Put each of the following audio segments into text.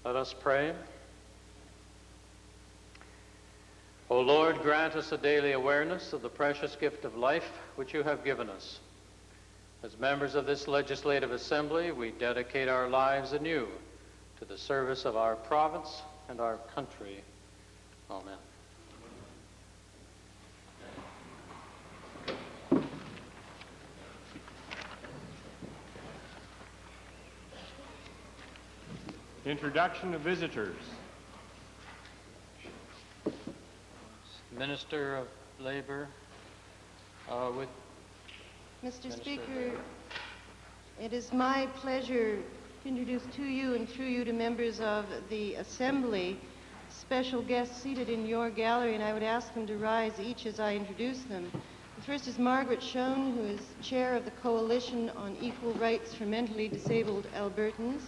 Let us pray. O Lord, grant us a daily awareness of the precious gift of life which you have given us. As members of this legislative assembly, we dedicate our lives anew to the service of our province and our country. Amen. Introduction of visitors. Minister of Labor, with Mr. Speaker, it is my pleasure to introduce to you and through you to members of the Assembly special guests seated in your gallery, and I would ask them to rise each as I introduce them. The first is Margaret Schoen, who is chair of the Coalition on Equal Rights for Mentally Disabled Albertans.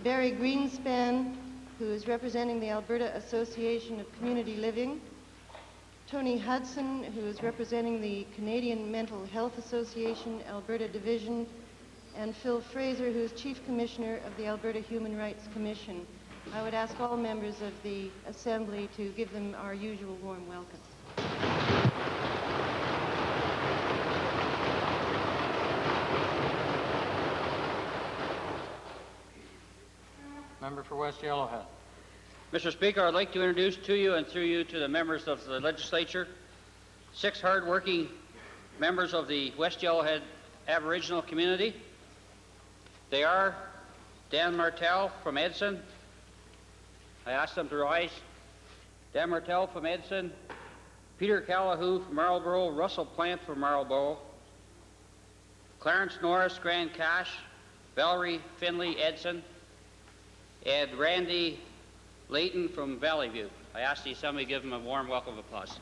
Barry Greenspan, who is representing the Alberta Association of Community Living. Tony Hudson, who is representing the Canadian Mental Health Association, Alberta Division, and Phil Fraser, who is Chief Commissioner of the Alberta Human Rights Commission. I would ask all members of the Assembly to give them our usual warm welcome. Member for West Yellowhead. Mr. Speaker, I'd like to introduce to you and through you to the members of the legislature 6 hard-working members of the West Yellowhead Aboriginal community. They are Dan Martel from Edson. I ask them to rise. Dan Martel from Edson, Peter Callahoo from Marlborough, Russell Plant from Marlborough, Clarence Norris, Grand Cache, Valerie Finley, Edson, and Randy Layton from Valley View. I ask the Assembly to give them a warm welcome of applause.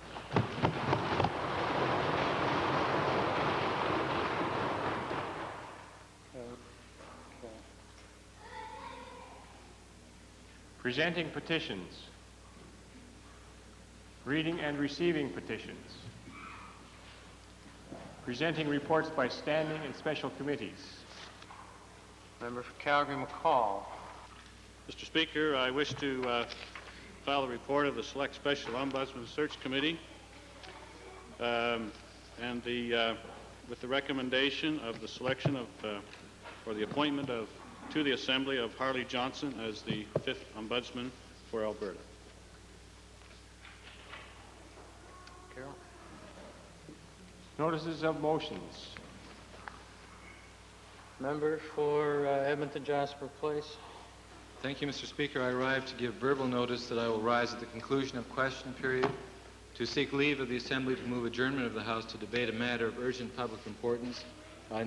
Presenting petitions. Reading and receiving petitions. Presenting reports by standing and special committees. Member for Calgary McCall. Mr. Speaker, I wish to file a report of the Select Special Ombudsman Search Committee with the recommendation of the selection of, or the appointment of, to the Assembly of Harley Johnson as the 5th Ombudsman for Alberta. Carol. Notices of motions. Member for Edmonton Jasper Place. Thank you, Mr. Speaker. I arrived to give verbal notice that I will rise at the conclusion of question period to seek leave of the Assembly to move adjournment of the House to debate a matter of urgent public importance,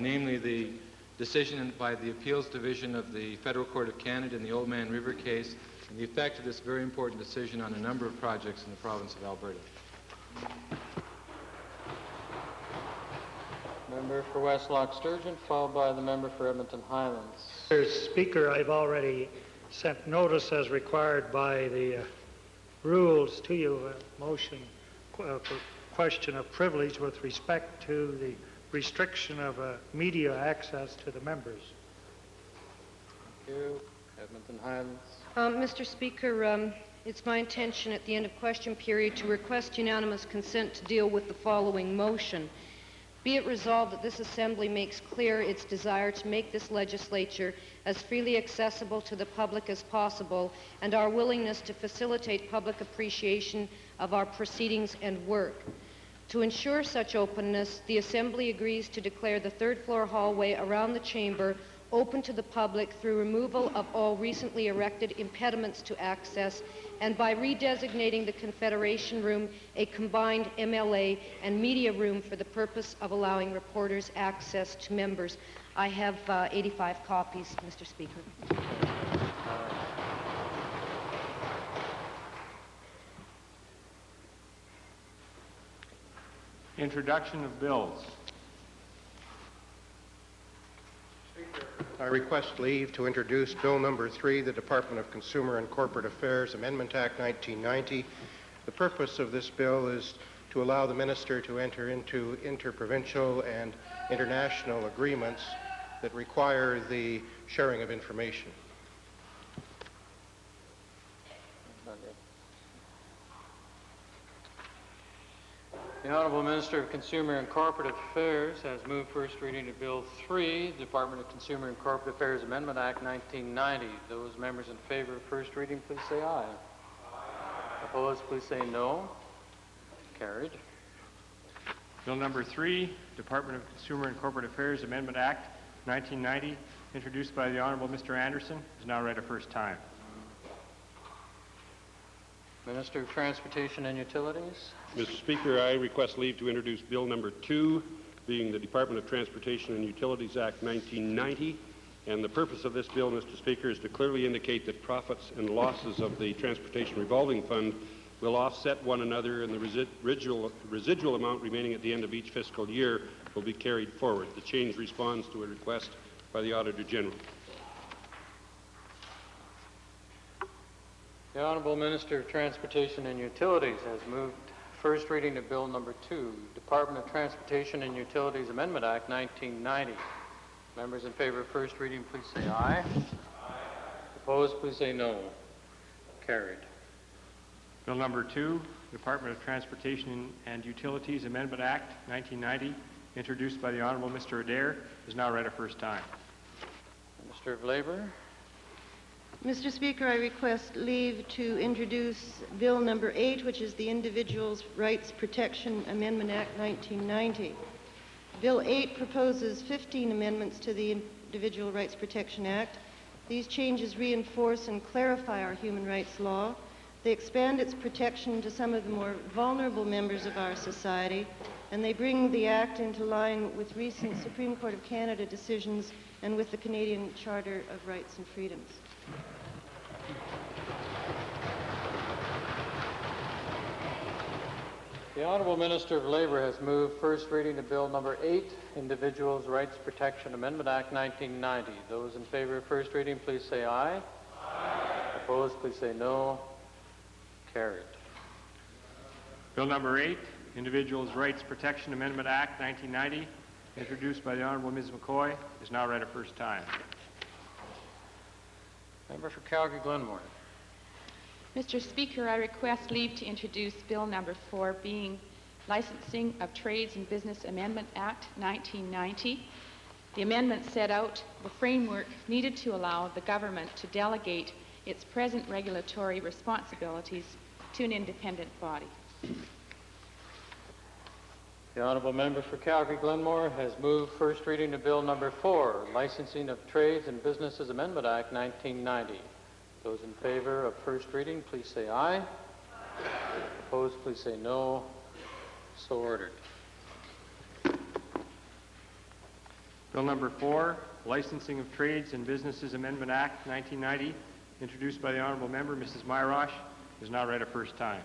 namely the decision by the Appeals Division of the Federal Court of Canada in the Old Man River case and the effect of this very important decision on a number of projects in the province of Alberta. Member for West Loch Sturgeon, followed by the member for Edmonton Highlands. Mr. Speaker, I've already sent notice as required by the rules to you, a motion for question of privilege with respect to the restriction of media access to the members. Thank you. Edmonton Highlands. Mr. Speaker, it's my intention at the end of question period to request unanimous consent to deal with the following motion. Be it resolved that this Assembly makes clear its desire to make this legislature as freely accessible to the public as possible and our willingness to facilitate public appreciation of our proceedings and work. To ensure such openness, the Assembly agrees to declare the third-floor hallway around the chamber open to the public through removal of all recently erected impediments to access and by redesignating the Confederation Room a combined MLA and media room for the purpose of allowing reporters access to members. I have 85 copies, Mr. Speaker. Introduction of bills. I request leave to introduce Bill Number 3, the Department of Consumer and Corporate Affairs Amendment Act 1990. The purpose of this bill is to allow the minister to enter into interprovincial and international agreements that require the sharing of information. The Honorable Minister of Consumer and Corporate Affairs has moved first reading of Bill 3, Department of Consumer and Corporate Affairs Amendment Act 1990. Those members in favor of first reading, please say aye. Opposed, please say no. Carried. Bill number 3, Department of Consumer and Corporate Affairs Amendment Act 1990, introduced by the Honorable Mr. Anderson, is now read a first time. Minister of Transportation and Utilities. Mr. Speaker, I request leave to introduce Bill number 2, being the Department of Transportation and Utilities Act 1990. And the purpose of this bill, Mr. Speaker, is to clearly indicate that profits and losses of the Transportation Revolving Fund will offset one another, and the residual amount remaining at the end of each fiscal year will be carried forward. The change responds to a request by the Auditor General. The Honorable Minister of Transportation and Utilities has moved first reading of Bill number 2, Department of Transportation and Utilities Amendment Act 1990. Members in favor of first reading, please say aye. Opposed, please say no. Carried. Bill number 2, Department of Transportation and Utilities Amendment Act 1990, introduced by the Honorable Mr. Adair, is now read a first time. Minister of Labor. Mr. Speaker, I request leave to introduce Bill number 8, which is the Individuals' Rights Protection Amendment Act 1990. Bill 8 proposes 15 amendments to the Individual Rights Protection Act. These changes reinforce and clarify our human rights law. They expand its protection to some of the more vulnerable members of our society, and they bring the Act into line with recent Supreme Court of Canada decisions and with the Canadian Charter of Rights and Freedoms. The Honorable Minister of Labor has moved first reading of Bill number 8, Individuals' Rights Protection Amendment Act 1990. Those in favor of first reading, please say aye. Aye. Opposed, please say no. Carried. Bill number 8, Individuals' Rights Protection Amendment Act 1990, introduced by the Honorable Ms. McCoy, is now read a first time. Member for Calgary-Glenmore. Mr. Speaker, I request leave to introduce Bill number 4, being Licensing of Trades and Business Amendment Act 1990. The amendment set out the framework needed to allow the government to delegate its present regulatory responsibilities to an independent body. The Honourable Member for Calgary-Glenmore has moved first reading of Bill number 4, Licensing of Trades and Businesses Amendment Act 1990. Those in favor of first reading, please say aye. Aye. Opposed, please say no. So ordered. Bill number 4, Licensing of Trades and Businesses Amendment Act 1990, introduced by the Honourable Member, Mrs. Myrosh, is now read a first time.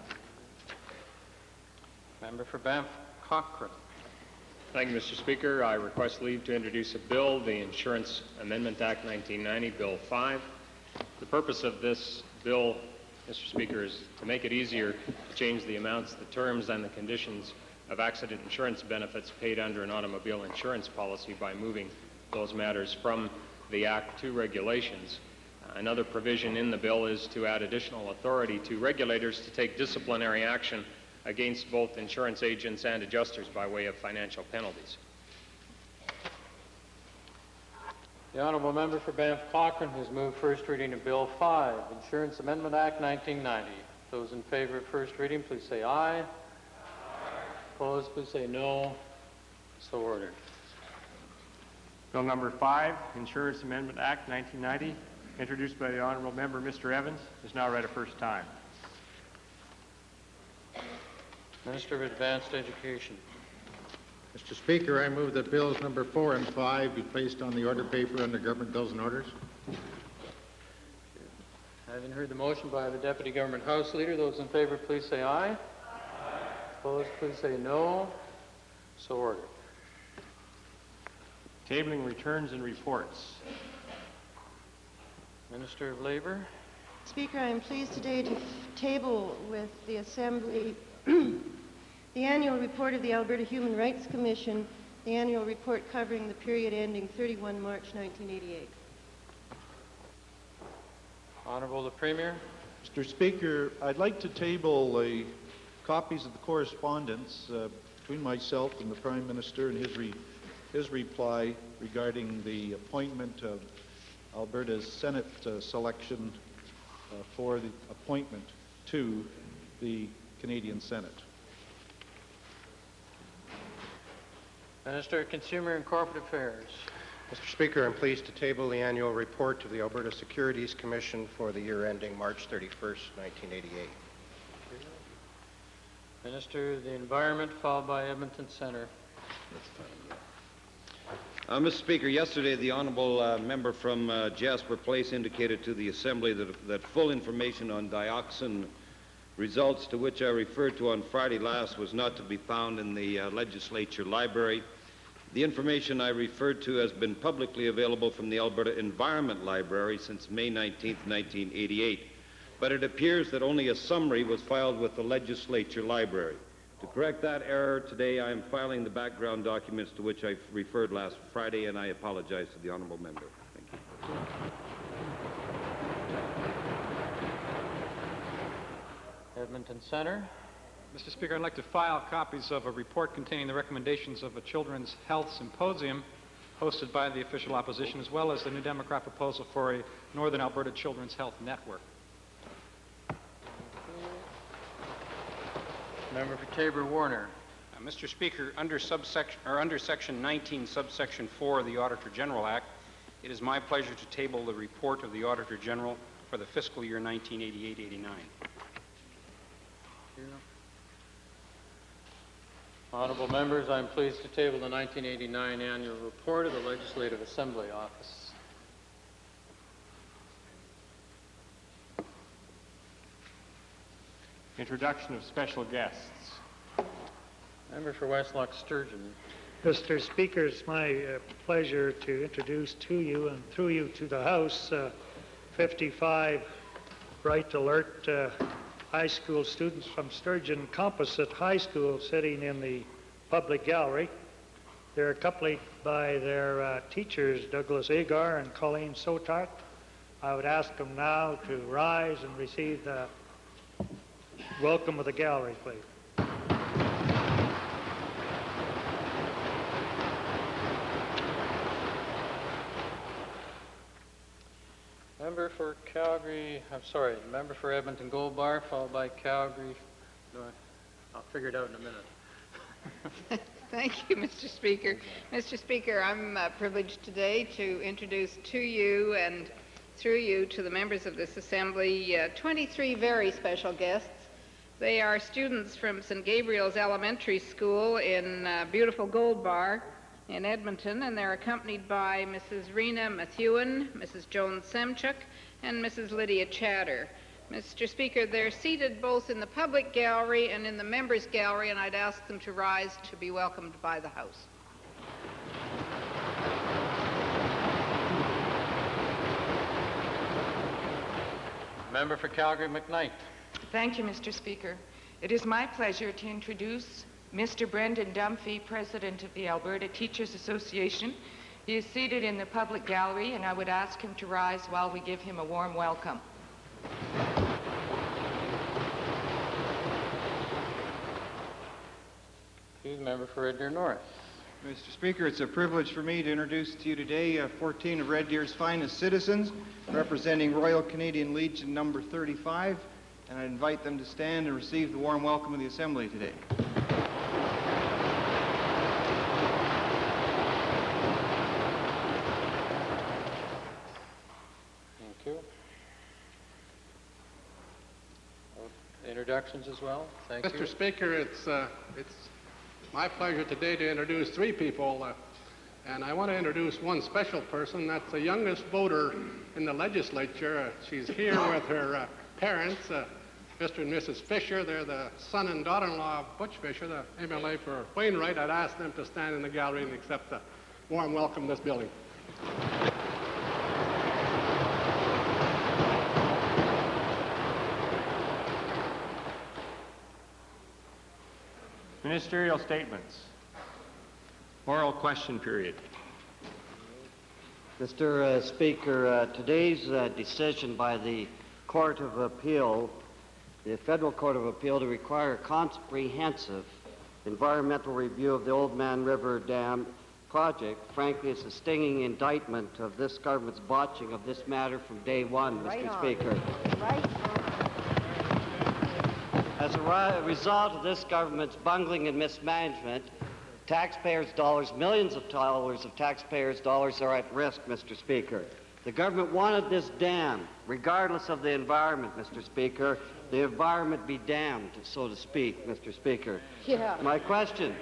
Member for Banff Cochrane. Thank you, Mr. Speaker. I request leave to introduce a bill, the Insurance Amendment Act 1990, Bill 5. The purpose of this bill, Mr. Speaker, is to make it easier to change the amounts, the terms, and the conditions of accident insurance benefits paid under an automobile insurance policy by moving those matters from the Act to regulations. Another provision in the bill is to add additional authority to regulators to take disciplinary action against both insurance agents and adjusters by way of financial penalties. The Honourable Member for Banff Cochrane has moved first reading of Bill 5, Insurance Amendment Act 1990. Those in favor of first reading, please say aye. Aye. Opposed, please say no. So ordered. Bill number 5, Insurance Amendment Act 1990, introduced by the Honourable Member, Mr. Evans, is now read a first time. Minister of Advanced Education. Mr. Speaker, I move that bills number 4 and 5 be placed on the order paper under Government Bills and Orders. Having heard the motion by the Deputy Government House Leader, those in favor, please say aye. Aye. Opposed, please say no. So ordered. Tabling returns and reports. Minister of Labor. Speaker, I am pleased today to table with the Assembly the annual report of the Alberta Human Rights Commission, the annual report covering the period ending 31 March 1988. Honourable the Premier. Mr. Speaker, I'd like to table copies of the correspondence between myself and the Prime Minister and his reply regarding the appointment of Alberta's Senate selection for the appointment to the Canadian Senate. Minister of Consumer and Corporate Affairs. Mr. Speaker, I'm pleased to table the annual report to the Alberta Securities Commission for the year ending March 31st, 1988. Minister of the Environment, followed by Edmonton Centre. Mr. Speaker, yesterday the honourable member from Jasper Place indicated to the Assembly that full information on dioxin results, to which I referred to on Friday last, was not to be found in the legislature library. The information I referred to has been publicly available from the Alberta Environment Library since May 19, 1988, but it appears that only a summary was filed with the legislature library. To correct that error, today I am filing the background documents to which I referred last Friday, and I apologize to the honourable member. Thank you. Edmonton Centre. Mr. Speaker, I'd like to file copies of a report containing the recommendations of a Children's Health Symposium hosted by the official opposition, as well as the New Democrat proposal for a Northern Alberta Children's Health Network. Member for Taber-Warner. Mr. Speaker, under Section 19, subsection 4 of the Auditor General Act, it is my pleasure to table the report of the Auditor General for the fiscal year 1988-89. Honourable members, I am pleased to table the 1989 annual report of the Legislative Assembly Office. Introduction of special guests. Member for Westlock Sturgeon. Mr. Speaker, it's my pleasure to introduce to you and through you to the House 55 bright, alert high school students from Sturgeon Composite High School sitting in the public gallery. They're accompanied by their teachers, Douglas Agar and Colleen Sotart. I would ask them now to rise and receive the welcome of the gallery, please. Member for Calgary, member for Edmonton Gold Bar, followed by Calgary. I'll figure it out in a minute. Thank you, Mr. Speaker. Mr. Speaker, I'm privileged today to introduce to you and through you to the members of this Assembly 23 very special guests. They are students from St. Gabriel's Elementary School in beautiful Gold Bar in Edmonton, and they're accompanied by Mrs. Rena Methuen, Mrs. Joan Semchuk, and Mrs. Lydia Chatter. Mr. Speaker, they're seated both in the public gallery and in the members' gallery, and I'd ask them to rise to be welcomed by the House. Member for Calgary McKnight. Thank you, Mr. Speaker. It is my pleasure to introduce Mr. Brendan Dunphy, President of the Alberta Teachers Association. He is seated in the public gallery, and I would ask him to rise while we give him a warm welcome. Member for Red Deer North. Mr. Speaker, it's a privilege for me to introduce to you today 14 of Red Deer's finest citizens, representing Royal Canadian Legion number 35, and I invite them to stand and receive the warm welcome of the Assembly today. Thank you. Introductions as well. Thank you. Mr. Speaker, it's my pleasure today to introduce three people, and I want to introduce one special person. That's the youngest voter in the legislature. She's here with her parents, Mr. and Mrs. Fisher. They're the son and daughter-in-law of Butch Fisher, the MLA for Wainwright. I'd ask them to stand in the gallery and accept the warm welcome in this building. Ministerial statements. Oral question period. Mr. Speaker, today's decision by the Court of Appeal, the Federal Court of Appeal, to require comprehensive environmental review of the Old Man River Dam project, frankly, is a stinging indictment of this government's botching of this matter from day one, Mr. Speaker. As a result of this government's bungling and mismanagement, taxpayers' dollars, millions of dollars of taxpayers' dollars are at risk, Mr. Speaker. The government wanted this dam, regardless of the environment, Mr. Speaker. The environment be damned, so to speak, Mr. Speaker. Yeah. My question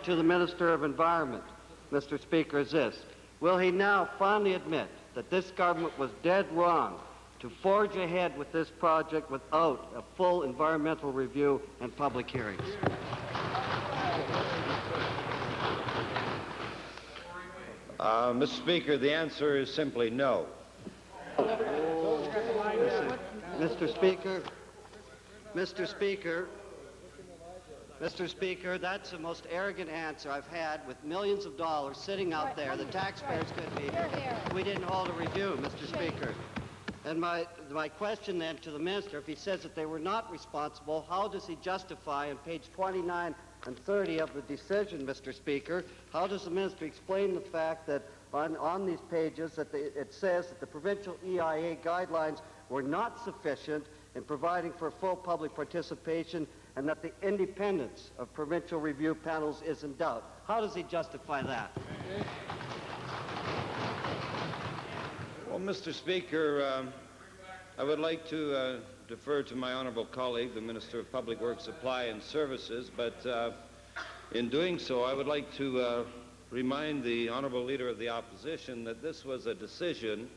to the Minister of Environment, Mr. Speaker, is this. Will he now finally admit that this government was dead wrong to forge ahead with this project without a full environmental review and public hearings? Mr. Speaker, the answer is simply no. Mr. Speaker, that's the most arrogant answer I've had with millions of dollars sitting out there. The taxpayers could be here. We didn't hold a review, Mr. Speaker. And my question then to the minister, if he says that they were not responsible, how does he justify on page 29 and 30 of the decision, Mr. Speaker, how does the minister explain the fact that on these pages that it says that the provincial EIA guidelines were not sufficient in providing for full public participation and that the independence of provincial review panels is in doubt? How does he justify that? Well, Mr. Speaker, I would like to defer to my honourable colleague, the Minister of Public Works, Supply and Services, but in doing so, I would like to remind the honourable Leader of the Opposition that this was a decision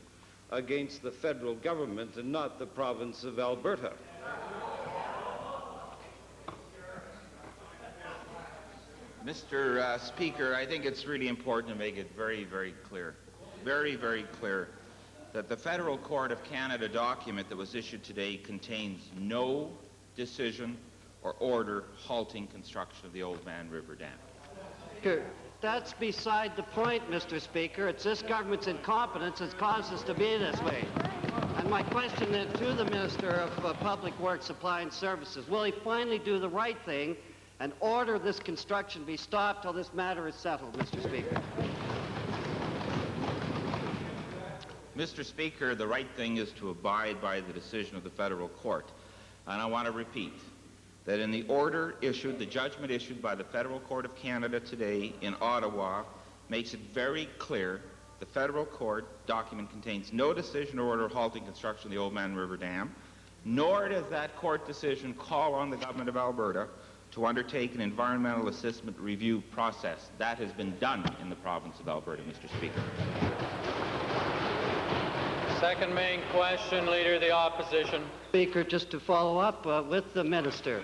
against the federal government and not the province of Alberta. Mr. Speaker, I think it's really important to make it very, very clear, that the Federal Court of Canada document that was issued today contains no decision or order halting construction of the Old Man River Dam. That's beside the point, Mr. Speaker. It's this government's incompetence that's caused us to be this way. And my question then to the Minister of Public Works, Supply and Services, will he finally do the right thing and order this construction be stopped till this matter is settled, Mr. Speaker? Mr. Speaker, the right thing is to abide by the decision of the federal court. And I want to repeat that in the order issued, the judgment issued by the Federal Court of Canada today in Ottawa makes it very clear the federal court document contains no decision or order halting construction of the Old Man River Dam, nor does that court decision call on the government of Alberta to undertake an environmental assessment review process. That has been done in the province of Alberta, Mr. Speaker. Second main question, Leader of the Opposition. Speaker, just to follow up with the minister.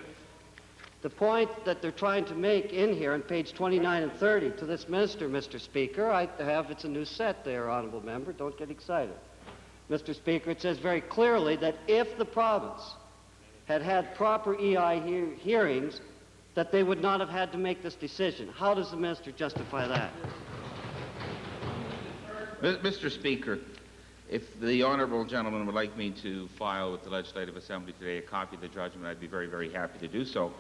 The point that they're trying to make in here on page 29 and 30 to this minister, Mr. Speaker, it's a new set there, honourable member, don't get excited. Mr. Speaker, it says very clearly that if the province had had proper EI hearings, that they would not have had to make this decision. How does the minister justify that? Mr. Speaker, if the honourable gentleman would like me to file with the Legislative Assembly today a copy of the judgment, I'd be very, very happy to do so.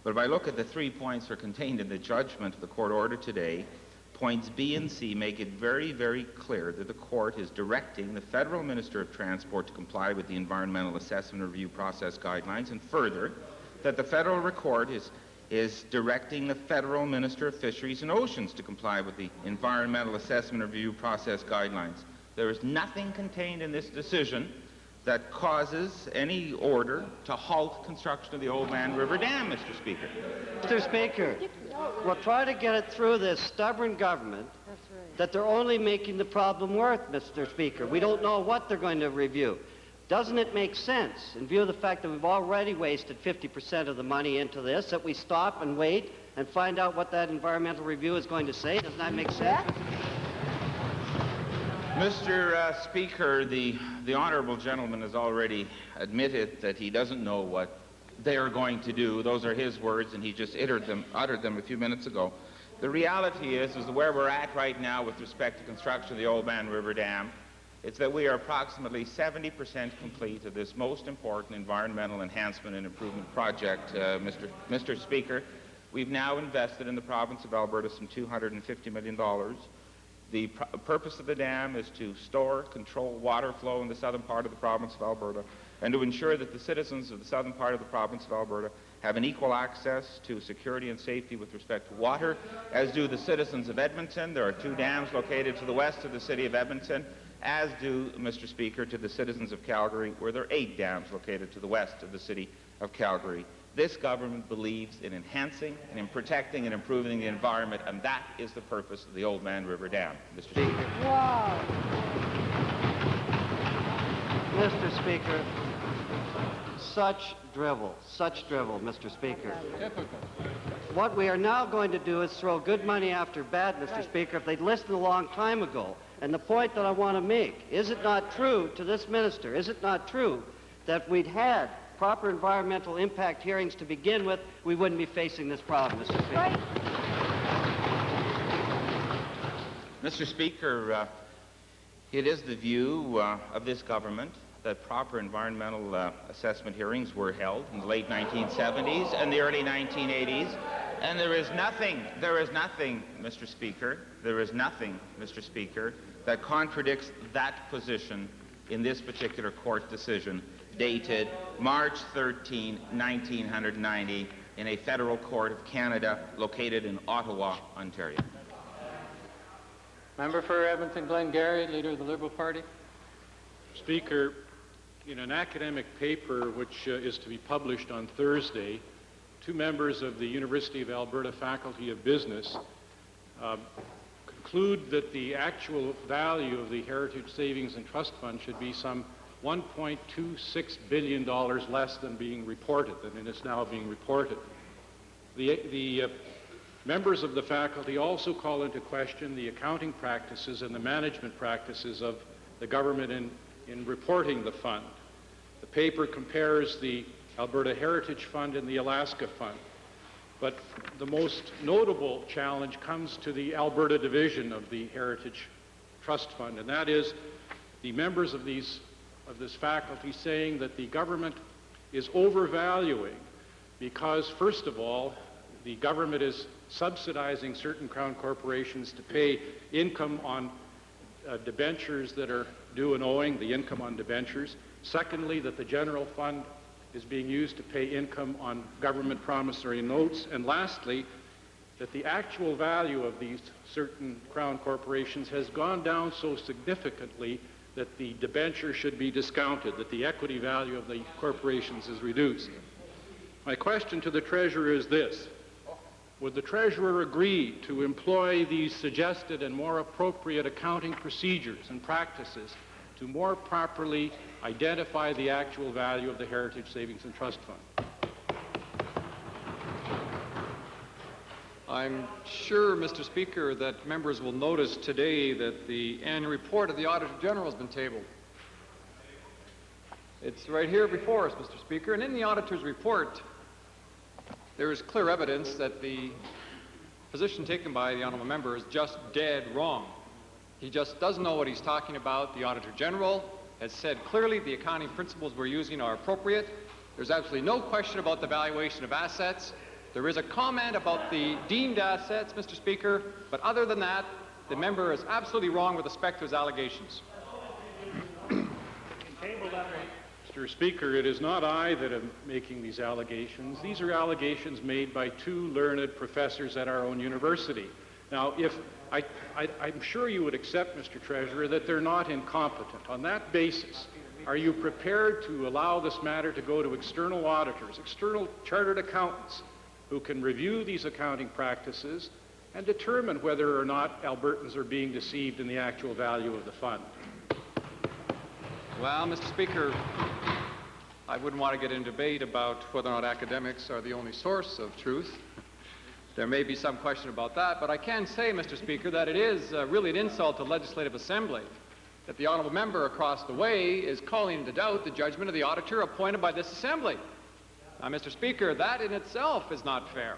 But if I look at the 3 points that are contained in the judgment of the court order today, points B and C make it very, very clear that the court is directing the Federal Minister of Transport to comply with the Environmental Assessment Review Process Guidelines, and further, that the Federal Court is directing the Federal Minister of Fisheries and Oceans to comply with the Environmental Assessment Review Process Guidelines. There is nothing contained in this decision that causes any order to halt construction of the Old Man River Dam, Mr. Speaker. Mr. Speaker, we'll try to get it through this stubborn government that they're only making the problem worse, Mr. Speaker. We don't know what they're going to review. Doesn't it make sense, in view of the fact that we've already wasted 50% of the money into this, that we stop and wait and find out what that environmental review is going to say? Doesn't that make sense? Mr. Speaker, the honourable gentleman has already admitted that he doesn't know what they are going to do. Those are his words, and he just uttered them a few minutes ago. The reality is where we're at right now with respect to construction of the Old Man River Dam, it's that we are approximately 70% complete of this most important environmental enhancement and improvement project, Mr. Speaker. We've now invested in the province of Alberta some $250 million. The purpose of the dam is to store, control water flow in the southern part of the province of Alberta, and to ensure that the citizens of the southern part of the province of Alberta have an equal access to security and safety with respect to water, as do the citizens of Edmonton. There are 2 dams located to the west of the city of Edmonton, as do, Mr. Speaker, to the citizens of Calgary, where there are 8 dams located to the west of the city of Calgary. This government believes in enhancing and in protecting and improving the environment, and that is the purpose of the Old Man River Dam, Mr. Speaker. Wow. Mr. Speaker, such drivel, Mr. Speaker. Typical. What we are now going to do is throw good money after bad, Mr. Speaker, if they'd listened a long time ago. And the point that I want to make, is it not true to this minister, is it not true that we'd had proper environmental impact hearings to begin with, we wouldn't be facing this problem, Mr. Speaker. Right. Mr. Speaker, it is the view of this government that proper environmental assessment hearings were held in the late 1970s and the early 1980s, and there is nothing, Mr. Speaker, that contradicts that position in this particular court decision dated March 13, 1990, in a federal court of Canada located in Ottawa, Ontario. Member for Edmonton Glengarry, Leader of the Liberal Party. Speaker, in an academic paper which is to be published on Thursday, 2 members of the University of Alberta Faculty of Business conclude that the actual value of the Heritage Savings and Trust Fund should be some $1.26 billion less than being reported, than it is now being reported. The members of the faculty also call into question the accounting practices and the management practices of the government in reporting the fund. The paper compares the Alberta Heritage Fund and the Alaska Fund. But the most notable challenge comes to the Alberta division of the Heritage Trust Fund, and that is the members of this faculty saying that the government is overvaluing because, first of all, the government is subsidizing certain Crown corporations to pay income on debentures that are due and owing, the income on debentures. Secondly, that the general fund is being used to pay income on government promissory notes. And lastly, that the actual value of these certain Crown corporations has gone down so significantly that the debenture should be discounted, that the equity value of the corporations is reduced. My question to the Treasurer is this: would the Treasurer agree to employ these suggested and more appropriate accounting procedures and practices to more properly identify the actual value of the Heritage Savings and Trust Fund? I'm sure, Mr. Speaker, that members will notice today that the annual report of the Auditor General has been tabled. It's right here before us, Mr. Speaker, and in the Auditor's report, there is clear evidence that the position taken by the honourable member is just dead wrong. He just doesn't know what he's talking about. The Auditor General has said clearly the accounting principles we're using are appropriate. There's absolutely no question about the valuation of assets. There is a comment about the deemed assets, Mr. Speaker, but other than that, the member is absolutely wrong with respect to his allegations. Mr. Speaker, it is not I that am making these allegations. These are allegations made by 2 learned professors at our own university. Now, I'm sure you would accept, Mr. Treasurer, that they're not incompetent. On that basis, are you prepared to allow this matter to go to external auditors, external chartered accountants, who can review these accounting practices and determine whether or not Albertans are being deceived in the actual value of the fund? Well, Mr. Speaker, I wouldn't want to get into debate about whether or not academics are the only source of truth. There may be some question about that, but I can say, Mr. Speaker, that it is really an insult to the Legislative Assembly that the honourable member across the way is calling into doubt the judgment of the auditor appointed by this Assembly. Now, Mr. Speaker, that in itself is not fair.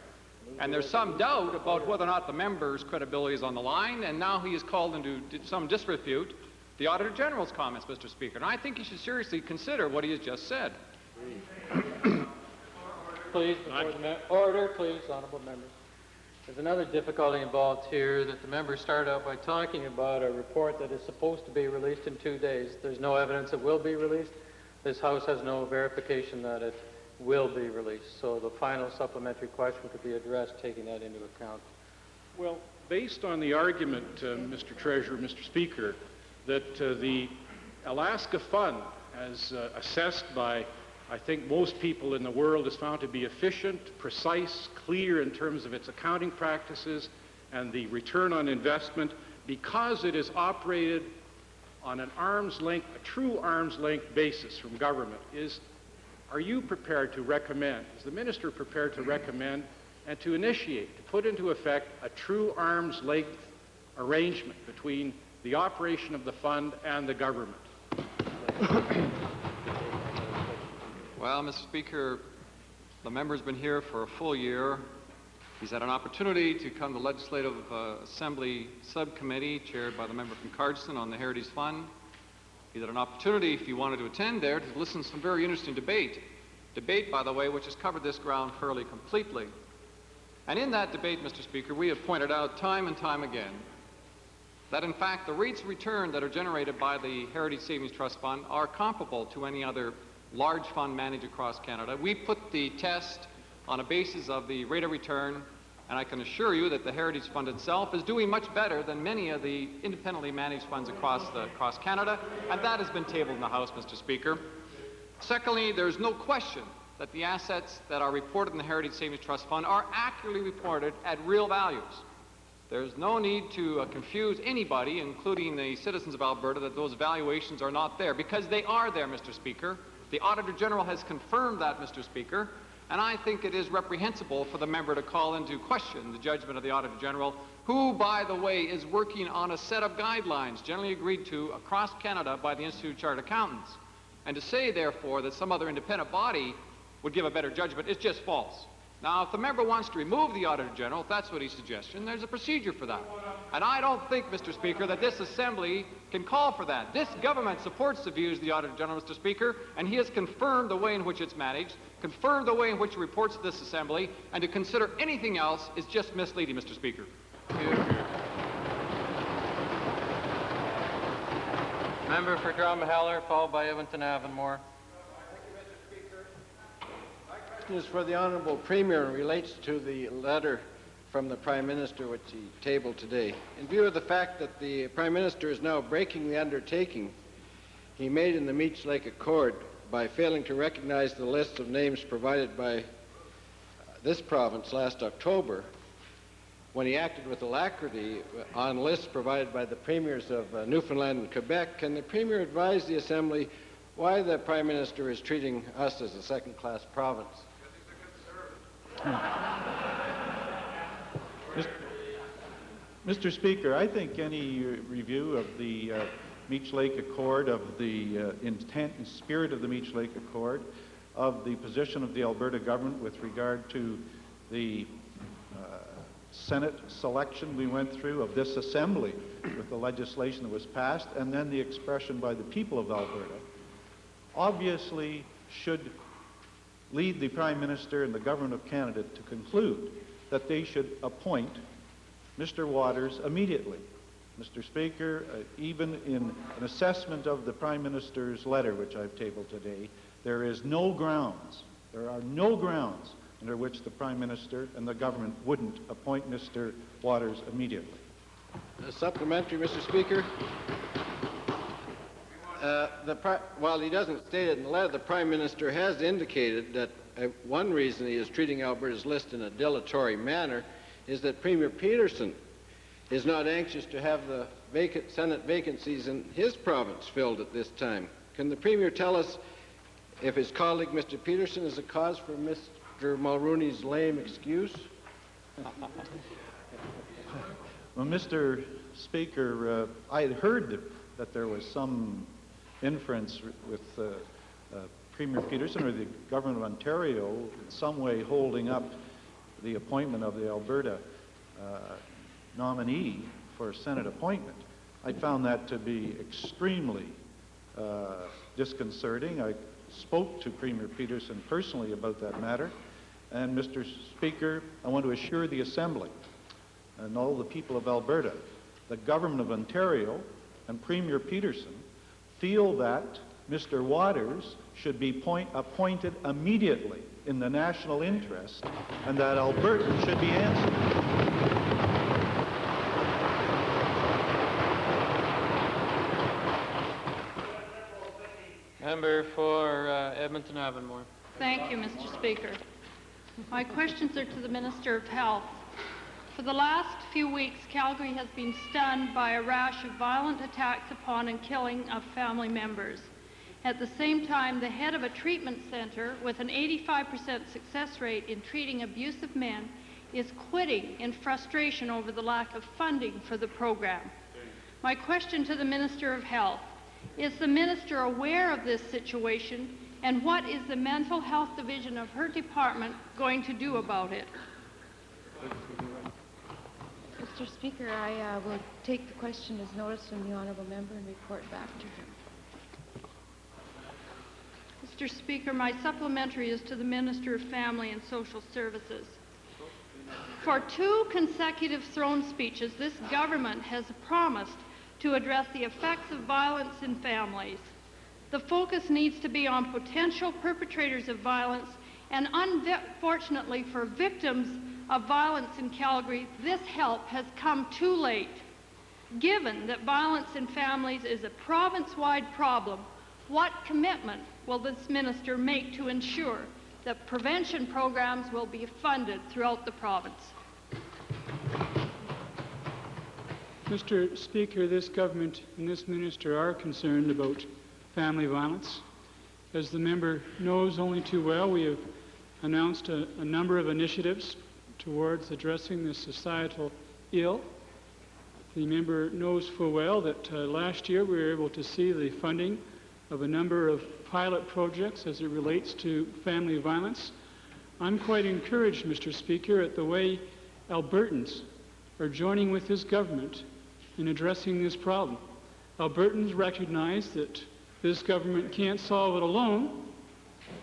And there's some doubt about whether or not the member's credibility is on the line, and now he has called into some disrepute the Auditor General's comments, Mr. Speaker. And I think he should seriously consider what he has just said. please, order, please, honorable members. There's another difficulty involved here that the members started out by talking about a report that is supposed to be released in 2 days. There's no evidence it will be released. This House has no verification that it will be released. So the final supplementary question could be addressed taking that into account. Well, based on the argument, Mr. Treasurer, Mr. Speaker, that the Alaska Fund, as assessed by, I think, most people in the world, is found to be efficient, precise, clear in terms of its accounting practices and the return on investment, because it is operated on an arm's length, a true arm's length basis from government. Are you prepared to recommend, is the minister prepared to recommend and to initiate, to put into effect a true arm's length arrangement between the operation of the fund and the government? Well, Mr. Speaker, the member's been here for a full year. He's had an opportunity to come to the Legislative Assembly Subcommittee chaired by the member from Cardston on the Heritage Fund. He's had an opportunity, if he wanted to attend there, to listen to some very interesting debate. Debate, by the way, which has covered this ground fairly completely. And in that debate, Mr. Speaker, we have pointed out time and time again that, in fact, the rates of return that are generated by the Heritage Savings Trust Fund are comparable to any other large fund managed across Canada. We put the test on a basis of the rate of return, and I can assure you that the Heritage Fund itself is doing much better than many of the independently managed funds across Canada, and that has been tabled in the House, Mr. Speaker. Secondly, there's no question that the assets that are reported in the Heritage Savings Trust Fund are accurately reported at real values. There's no need to confuse anybody, including the citizens of Alberta, that those valuations are not there, because they are there, Mr. Speaker. The Auditor General has confirmed that, Mr. Speaker, and I think it is reprehensible for the member to call into question the judgment of the Auditor General, who, by the way, is working on a set of guidelines generally agreed to across Canada by the Institute of Chartered Accountants. And to say, therefore, that some other independent body would give a better judgment is just false. Now, if the member wants to remove the Auditor General, if that's what he's suggesting, there's a procedure for that. And I don't think, Mr. Speaker, that this Assembly can call for that. This government supports the views of the Auditor General, Mr. Speaker, and he has confirmed the way in which it's managed, confirmed the way in which it reports to this Assembly, and to consider anything else is just misleading, Mr. Speaker. Member for Drumheller, followed by Edmonton Avonmore. Is for the Honourable Premier and relates to the letter from the Prime Minister which he tabled today. In view of the fact that the Prime Minister is now breaking the undertaking he made in the Meech Lake Accord by failing to recognize the list of names provided by this province last October, when he acted with alacrity on lists provided by the Premiers of Newfoundland and Quebec, can the Premier advise the Assembly why the Prime Minister is treating us as a second-class province? Mr. Speaker, I think any review of the Meech Lake Accord, of the intent and spirit of the Meech Lake Accord, of the position of the Alberta government with regard to the Senate selection we went through, of this Assembly with the legislation that was passed, and then the expression by the people of Alberta, obviously should lead the Prime Minister and the Government of Canada to conclude that they should appoint Mr. Waters immediately. Mr. Speaker, even in an assessment of the Prime Minister's letter, which I've tabled today, there are no grounds under which the Prime Minister and the government wouldn't appoint Mr. Waters immediately. Supplementary, Mr. Speaker. While he doesn't state it in the letter, the Prime Minister has indicated that one reason he is treating Alberta's list in a dilatory manner is that Premier Peterson is not anxious to have the Senate vacancies in his province filled at this time. Can the Premier tell us if his colleague, Mr. Peterson, is a cause for Mr. Mulrooney's lame excuse? Well, Mr. Speaker, I had heard that there was some inference with Premier Peterson or the Government of Ontario in some way holding up the appointment of the Alberta nominee for a Senate appointment. I found that to be extremely disconcerting. I spoke to Premier Peterson personally about that matter, And Mr. Speaker, I want to assure the Assembly and all the people of Alberta, the Government of Ontario and Premier Peterson feel that Mr. Waters should be appointed immediately in the national interest, and that Albertans should be answered. Member for Edmonton Avonmore. Thank you, Mr. Speaker. My questions are to the Minister of Health. For the last few weeks, Calgary has been stunned by a rash of violent attacks upon and killing of family members. At the same time, the head of a treatment center with an 85% success rate in treating abusive men is quitting in frustration over the lack of funding for the program. My question to the Minister of Health: is the Minister aware of this situation, and what is the Mental Health Division of her department going to do about it? Mr. Speaker, I will take the question as noticed from the honourable member and report back to him. Mr. Speaker, my supplementary is to the Minister of Family and Social Services. For 2 consecutive throne speeches, this government has promised to address the effects of violence in families. The focus needs to be on potential perpetrators of violence, and unfortunately for victims of violence in Calgary, this help has come too late. Given that violence in families is a province-wide problem, what commitment will this minister make to ensure that prevention programs will be funded throughout the province? Mr. Speaker, this government and this minister are concerned about family violence. As the member knows only too well, we have announced a number of initiatives towards addressing this societal ill. The member knows full well that last year we were able to see the funding of a number of pilot projects as it relates to family violence. I'm quite encouraged, Mr. Speaker, at the way Albertans are joining with this government in addressing this problem. Albertans recognize that this government can't solve it alone,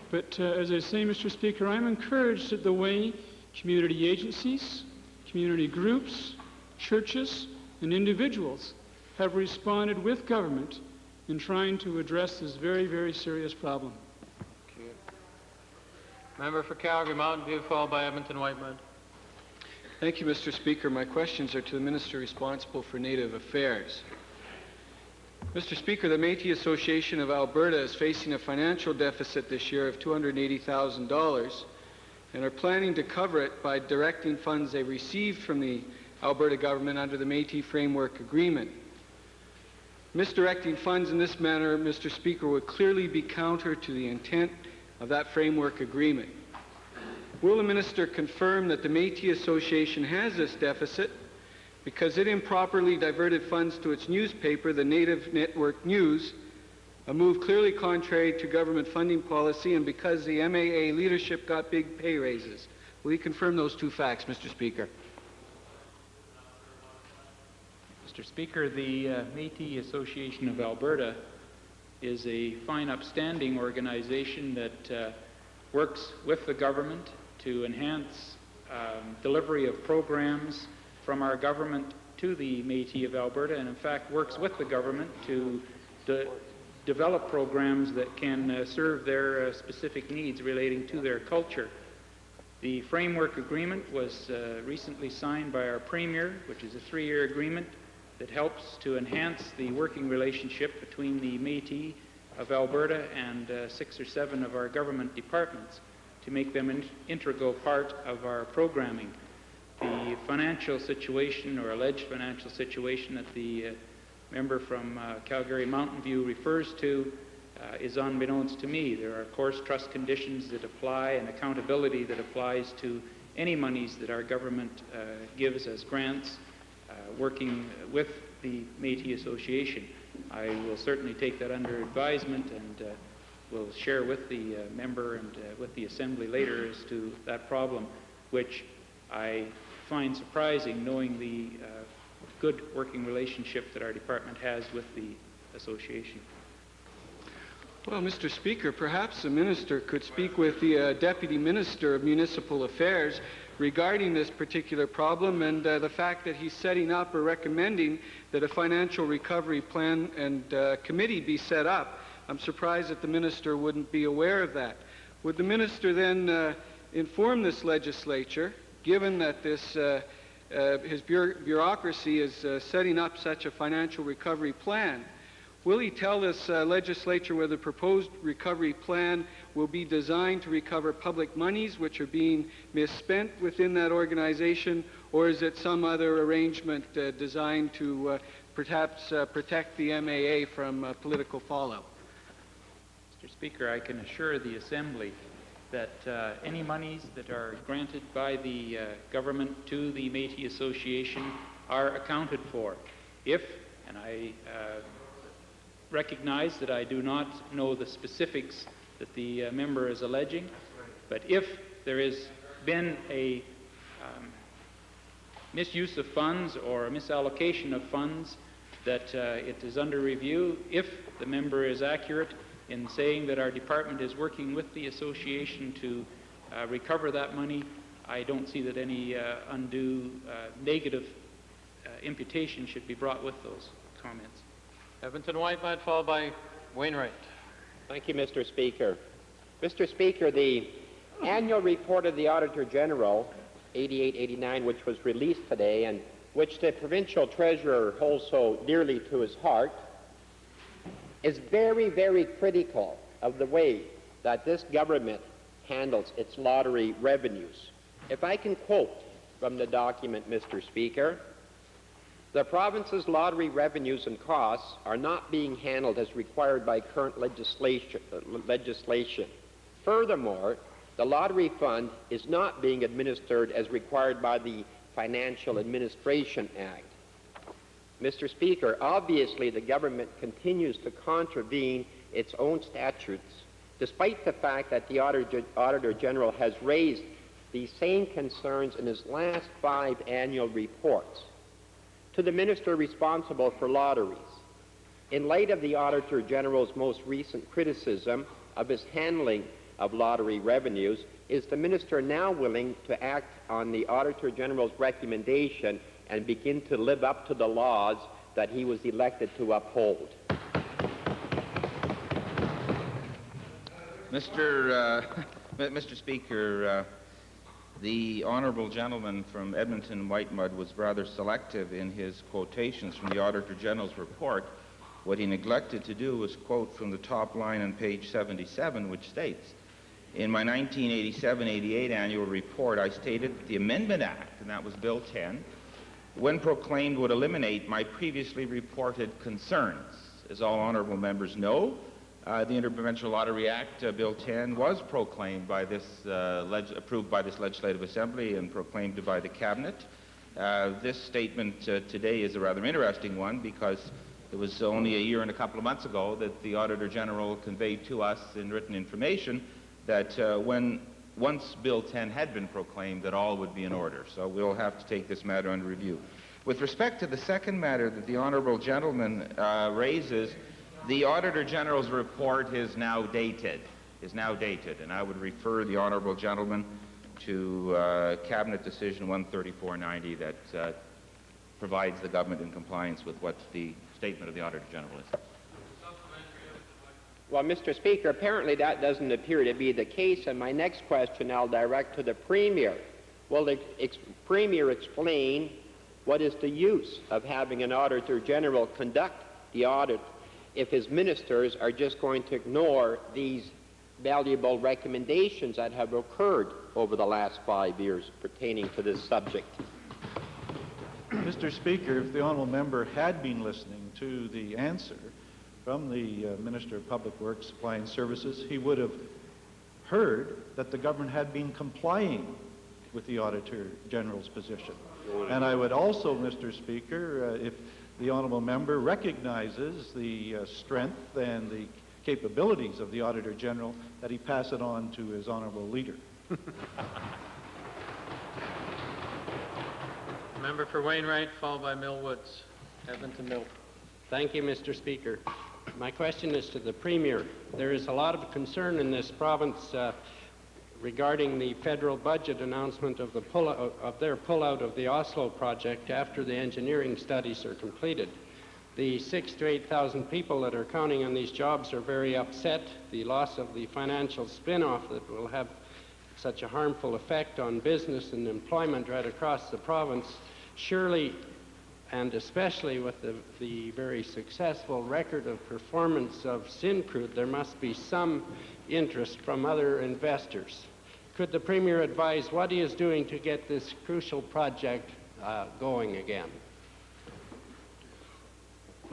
but as I say, Mr. Speaker, I'm encouraged at the way community agencies, community groups, churches, and individuals have responded with government in trying to address this very, very serious problem. Member for Calgary Mountain View, followed by Edmonton Whitemud. Thank you, Mr. Speaker. My questions are to the Minister responsible for Native Affairs. Mr. Speaker, the Métis Association of Alberta is facing a financial deficit this year of $280,000 and are planning to cover it by directing funds they received from the Alberta government under the Métis Framework Agreement. Misdirecting funds in this manner, Mr. Speaker, would clearly be counter to the intent of that framework agreement. Will the Minister confirm that the Métis Association has this deficit because it improperly diverted funds to its newspaper, the Native Network News, a move clearly contrary to government funding policy, and because the MAA leadership got big pay raises? Will you confirm those 2 facts, Mr. Speaker? Mr. Speaker, the Métis Association of Alberta is a fine, upstanding organization that works with the government to enhance delivery of programs from our government to the Métis of Alberta, and in fact works with the government to develop programs that can serve their specific needs relating to their culture. The framework agreement was recently signed by our Premier, which is a 3-year agreement that helps to enhance the working relationship between the Métis of Alberta and 6 or 7 of our government departments to make them an integral part of our programming. The financial situation, or alleged financial situation, that the member from Calgary Mountain View refers to is unbeknownst to me. There are, of course, trust conditions that apply and accountability that applies to any monies that our government gives as grants, working with the Métis Association. I will certainly take that under advisement and will share with the member and with the Assembly later as to that problem, which I find surprising, knowing the good working relationship that our department has with the association. Well, Mr. Speaker, perhaps the minister could speak with the Deputy Minister of Municipal Affairs regarding this particular problem and the fact that he's setting up or recommending that a financial recovery plan and committee be set up. I'm surprised that the minister wouldn't be aware of that. Would the minister then inform this legislature, given that this his bureaucracy is setting up such a financial recovery plan? Will he tell this legislature whether the proposed recovery plan will be designed to recover public monies which are being misspent within that organization, or is it some other arrangement designed to perhaps protect the MAA from political fallout? Mr. Speaker, I can assure the Assembly that any monies that are granted by the government to the Métis Association are accounted for. If, and I recognize that I do not know the specifics that the member is alleging, but if there has been a misuse of funds or a misallocation of funds, that it is under review. If the member is accurate in saying that our department is working with the association to recover that money, I don't see that any undue negative imputation should be brought with those comments. Edmonton Whitemud, followed by Wainwright. Thank you, Mr. Speaker. Mr. Speaker, the annual report of the Auditor General, 88-89, which was released today and which the provincial treasurer holds so dearly to his heart, is very, very critical of the way that this government handles its lottery revenues. If I can quote from the document, Mr. Speaker, the province's lottery revenues and costs are not being handled as required by current legislation. Furthermore, the lottery fund is not being administered as required by the Financial Administration Act. Mr. Speaker, obviously the government continues to contravene its own statutes, despite the fact that the Auditor General has raised these same concerns in his last 5 annual reports. To the minister responsible for lotteries, in light of the Auditor General's most recent criticism of his handling of lottery revenues, is the minister now willing to act on the Auditor General's recommendation and begin to live up to the laws that he was elected to uphold? Mr. Speaker, the honourable gentleman from Edmonton Whitemud was rather selective in his quotations from the Auditor General's report. What he neglected to do was quote from the top line on page 77, which states, "In my 1987-88 annual report, I stated that the Amendment Act," and that was Bill 10, "when proclaimed would eliminate my previously reported concerns." As all honourable members know, the Interprovincial Lottery Act, Bill 10, was proclaimed by this, approved by this Legislative Assembly and proclaimed by the Cabinet. This statement today is a rather interesting one because it was only a year and a couple of months ago that the Auditor General conveyed to us in written information that once Bill 10 had been proclaimed, that all would be in order. So we'll have to take this matter under review. With respect to the second matter that the honourable gentleman raises, the Auditor General's report is now dated, and I would refer the honourable gentleman to Cabinet Decision 13490 that provides the government in compliance with what the statement of the Auditor General is. Well, Mr. Speaker, apparently that doesn't appear to be the case, and my next question I'll direct to the Premier. Will the Premier explain what is the use of having an Auditor General conduct the audit if his ministers are just going to ignore these valuable recommendations that have occurred over the last 5 years pertaining to this subject? Mr. Speaker, if the honourable member had been listening to the answer from the Minister of Public Works, Supply and Services, he would have heard that the government had been complying with the Auditor General's position. And I would also, Mr. Speaker, if the honourable member recognizes the strength and the capabilities of the Auditor General, that he pass it on to his honourable leader. Member for Wainwright, followed by Mill Woods. Edmonton Mill. Thank you, Mr. Speaker. My question is to the Premier. There is a lot of concern in this province regarding the federal budget announcement of their pullout of the Oslo project after the engineering studies are completed. The 6,000 to 8,000 people that are counting on these jobs are very upset. The loss of the financial spin-off that will have such a harmful effect on business and employment right across the province, surely, and especially with the very successful record of performance of Syncrude, there must be some interest from other investors. Could the Premier advise what he is doing to get this crucial project going again?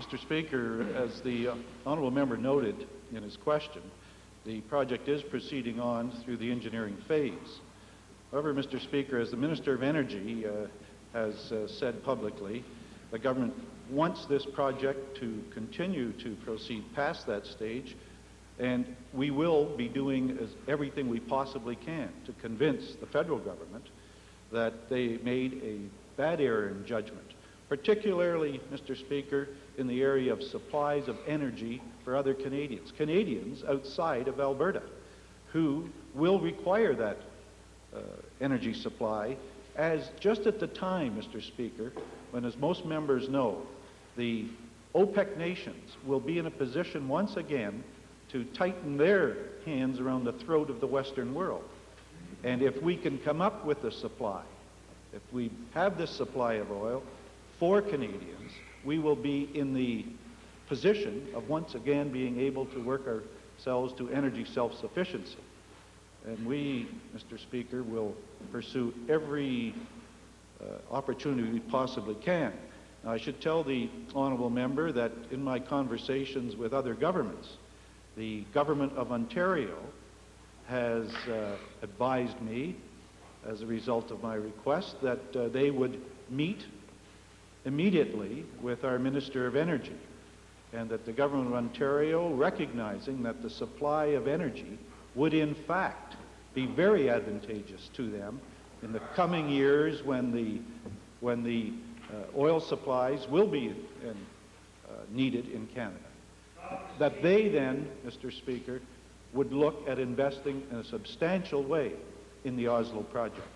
Mr. Speaker, as the honourable member noted in his question, the project is proceeding on through the engineering phase. However, Mr. Speaker, as the Minister of Energy has said publicly, the government wants this project to continue to proceed past that stage, and we will be doing everything we possibly can to convince the federal government that they made a bad error in judgment, particularly, Mr. Speaker, in the area of supplies of energy for other Canadians outside of Alberta, who will require that energy supply, as just at the time, Mr. Speaker, when, as most members know, the OPEC nations will be in a position once again to tighten their hands around the throat of the Western world. And if we can come up with a supply, if we have this supply of oil for Canadians, we will be in the position of once again being able to work ourselves to energy self-sufficiency. And we, Mr. Speaker, will pursue every opportunity we possibly can. Now, I should tell the honourable member that in my conversations with other governments, the Government of Ontario has advised me, as a result of my request, that they would meet immediately with our Minister of Energy, and that the Government of Ontario, recognizing that the supply of energy would in fact be very advantageous to them in the coming years when the oil supplies will be needed in Canada, that they then, Mr. Speaker, would look at investing in a substantial way in the Oslo project.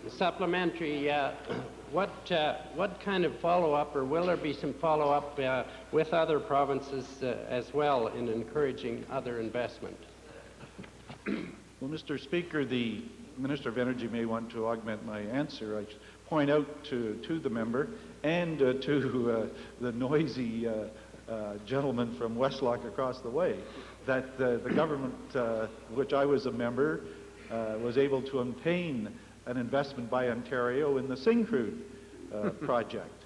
Supplementary, what kind of follow-up, or will there be some follow-up with other provinces as well in encouraging other investment? Well, Mr. Speaker, the Minister of Energy may want to augment my answer. I point out to the member and to the noisy gentleman from Westlock across the way that the government, which I was a member, was able to obtain an investment by Ontario in the Syncrude project,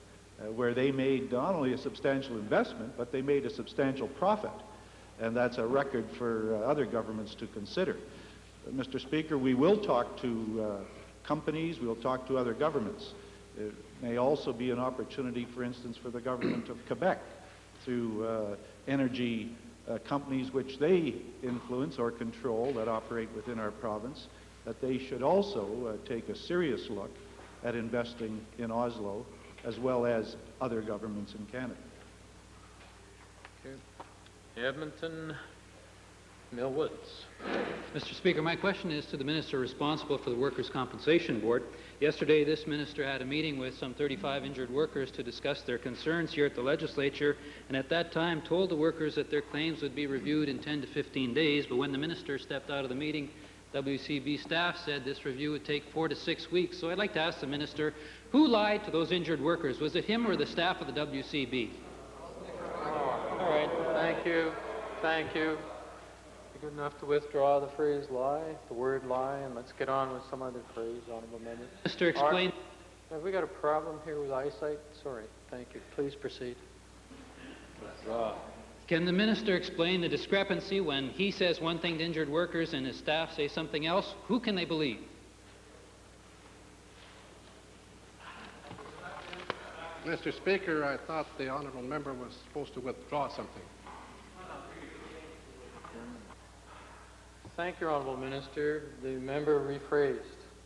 where they made not only a substantial investment, but they made a substantial profit. And that's a record for other governments to consider. Mr. Speaker, we will talk to companies, we'll talk to other governments. It may also be an opportunity, for instance, for the government of Quebec through energy companies which they influence or control that operate within our province, that they should also take a serious look at investing in Oslo, as well as other governments in Canada. Okay. Edmonton, Mill Woods. Mr. Speaker, my question is to the minister responsible for the Workers' Compensation Board. Yesterday, this minister had a meeting with some 35 injured workers to discuss their concerns here at the legislature, and at that time told the workers that their claims would be reviewed in 10 to 15 days, but when the minister stepped out of the meeting, WCB staff said this review would take 4 to 6 weeks. So I'd like to ask the minister, who lied to those injured workers? Was it him or the staff of the WCB? All right, thank you. Thank you. You good enough to withdraw the phrase lie, the word lie, and let's get on with some other phrase, honourable member. Mr. Explain. Have we got a problem here with eyesight? Sorry. Thank you. Please proceed. Withdraw. Can the minister explain the discrepancy when he says one thing to injured workers and his staff say something else? Who can they believe? Mr. Speaker, I thought the honourable member was supposed to withdraw something. Thank you, Honourable Minister. The member rephrased.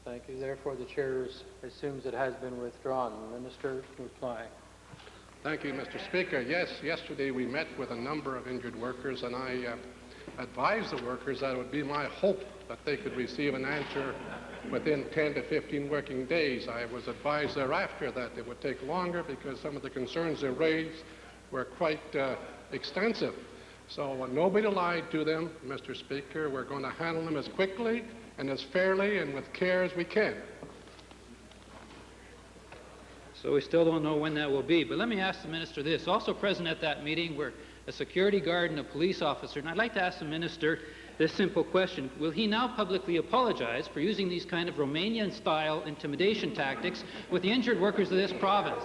Thank you. Therefore, the chair assumes it has been withdrawn. The minister, reply. Thank you, Mr. Speaker. Yes, yesterday we met with a number of injured workers, and I advised the workers that it would be my hope that they could receive an answer within 10 to 15 working days. I was advised thereafter that it would take longer because some of the concerns they raised were quite extensive. So nobody lied to them, Mr. Speaker. We're going to handle them as quickly and as fairly and with care as we can. So we still don't know when that will be. But let me ask the minister this. Also present at that meeting were a security guard and a police officer. And I'd like to ask the minister this simple question. Will he now publicly apologize for using these kind of Romanian-style intimidation tactics with the injured workers of this province?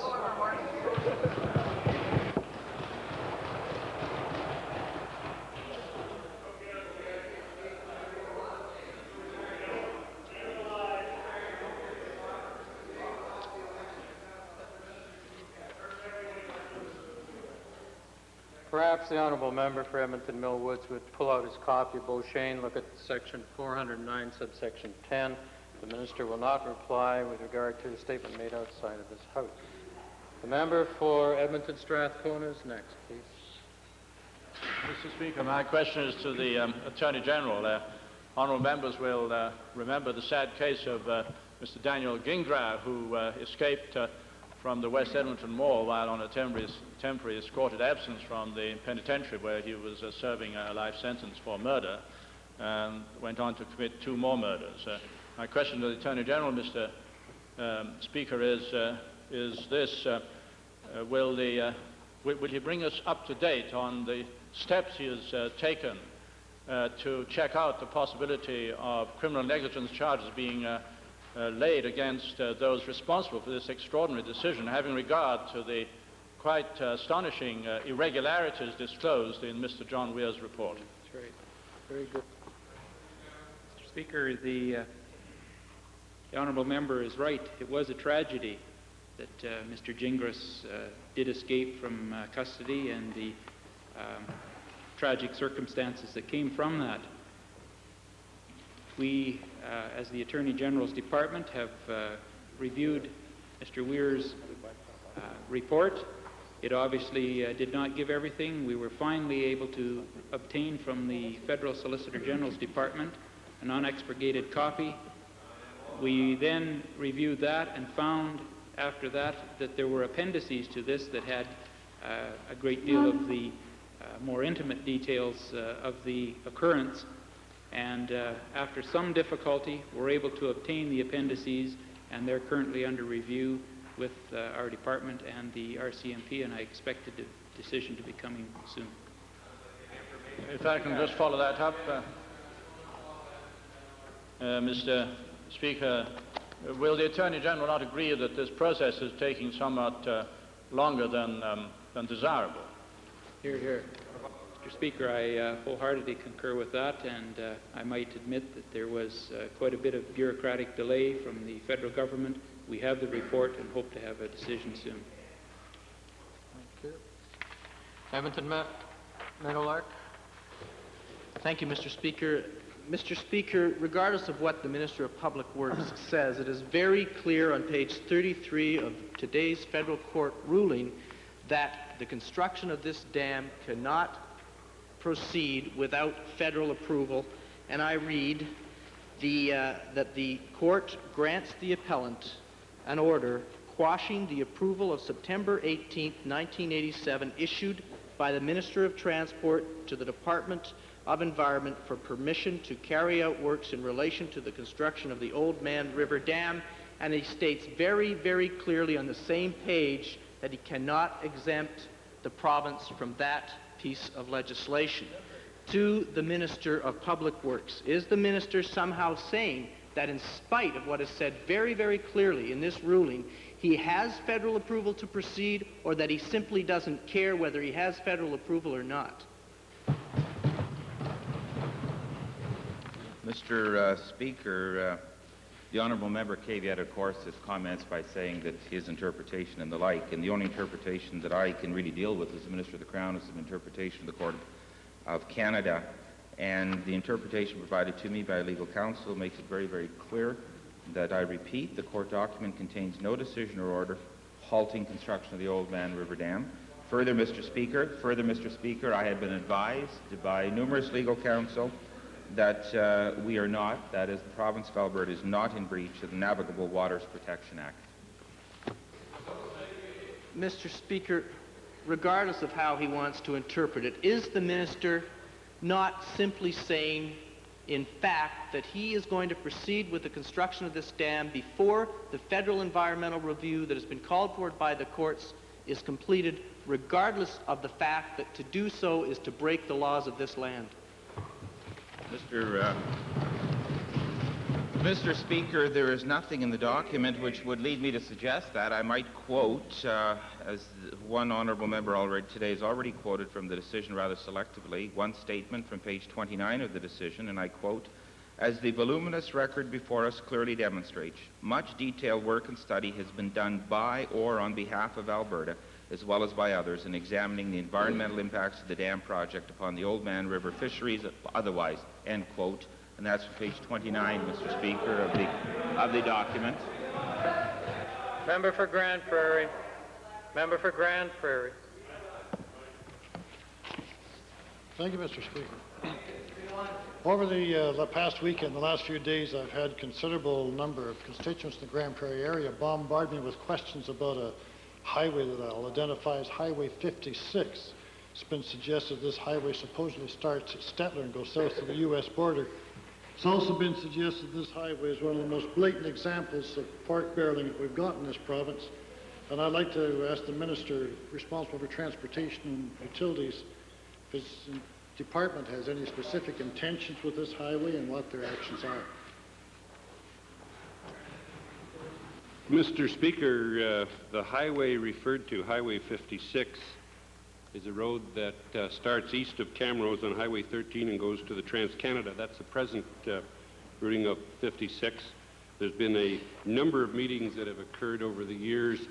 Perhaps the honourable member for Edmonton Millwoods would pull out his copy of Beauchesne, look at section 409, subsection 10. The minister will not reply with regard to a statement made outside of this House. The member for Edmonton Strathcona is next, please. Mr. Speaker, my question is to the Attorney General. Honourable members will remember the sad case of Mr. Daniel Gingras, who escaped from the West Edmonton Mall while on a temporary escorted absence from the penitentiary where he was serving a life sentence for murder, and went on to commit 2 more murders. My question to the Attorney General, Mr. Speaker, is this: will he bring us up to date on the steps he has taken to check out the possibility of criminal negligence charges being laid against those responsible for this extraordinary decision, having regard to the quite astonishing irregularities disclosed in Mr. John Weir's report? That's right. Very good. Mr. Speaker, the honourable member is right. It was a tragedy that Mr. Gingras did escape from custody, and the tragic circumstances that came from that. We, as the Attorney General's Department, have reviewed Mr. Weir's report. It obviously did not give everything. We were finally able to obtain from the Federal Solicitor General's Department an unexpurgated copy. We then reviewed that and found after that that there were appendices to this that had a great deal of the more intimate details of the occurrence. And after some difficulty, we're able to obtain the appendices, and they're currently under review with our department and the RCMP, and I expect a decision to be coming soon. If I can just follow that up, Mr. Speaker, will the Attorney General not agree that this process is taking somewhat longer than desirable? Hear, hear. Mr. Speaker, I wholeheartedly concur with that, and I might admit that there was quite a bit of bureaucratic delay from the federal government. We have the report and hope to have a decision soon. Thank you. Edmonton Meadowlark. Thank you, Mr. Speaker. Mr. Speaker, regardless of what the Minister of Public Works says, it is very clear on page 33 of today's federal court ruling that the construction of this dam cannot proceed without federal approval, and I read that the court grants the appellant an order quashing the approval of September 18, 1987, issued by the Minister of Transport to the Department of Environment for permission to carry out works in relation to the construction of the Old Man River Dam, and he states very, very clearly on the same page that he cannot exempt the province from that piece of legislation. To the Minister of Public Works, is the Minister somehow saying that in spite of what is said very, very clearly in this ruling, he has federal approval to proceed, or that he simply doesn't care whether he has federal approval or not? Mr. Speaker, the honourable member caveated, of course, his comments by saying that his interpretation and the like, and the only interpretation that I can really deal with as the Minister of the Crown is an interpretation of the Court of Canada. And the interpretation provided to me by legal counsel makes it very, very clear that, I repeat, the court document contains no decision or order halting construction of the Old Man River Dam. Further, Mr. Speaker, I have been advised by numerous legal counsel that we are not, that is, the province of Alberta is not in breach of the Navigable Waters Protection Act. Mr. Speaker, regardless of how he wants to interpret it, is the minister not simply saying, in fact, that he is going to proceed with the construction of this dam before the federal environmental review that has been called for by the courts is completed, regardless of the fact that to do so is to break the laws of this land? Mr. Speaker, there is nothing in the document which would lead me to suggest that. I might quote, as one honourable member already today has already quoted from the decision rather selectively, one statement from page 29 of the decision, and I quote, "As the voluminous record before us clearly demonstrates, much detailed work and study has been done by or on behalf of Alberta, as well as by others, in examining the environmental impacts of the dam project upon the Old Man River fisheries otherwise," end quote. And that's from page 29, Mr. Speaker, of the document. Member for Grand Prairie. Member for Grand Prairie. Thank you, Mr. Speaker. Over the past week and the last few days, I've had considerable number of constituents in the Grand Prairie area bombard me with questions about a highway that I'll identify as Highway 56. It's been suggested this highway supposedly starts at Stettler and goes south to the U.S. border. It's also been suggested this highway is one of the most blatant examples of pork barreling that we've got in this province. And I'd like to ask the minister responsible for transportation and utilities if his department has any specific intentions with this highway and what their actions are. Mr. Speaker, the highway referred to, Highway 56, is a road that starts east of Camrose on Highway 13 and goes to the Trans-Canada. That's the present routing of 56. There's been a number of meetings that have occurred over the years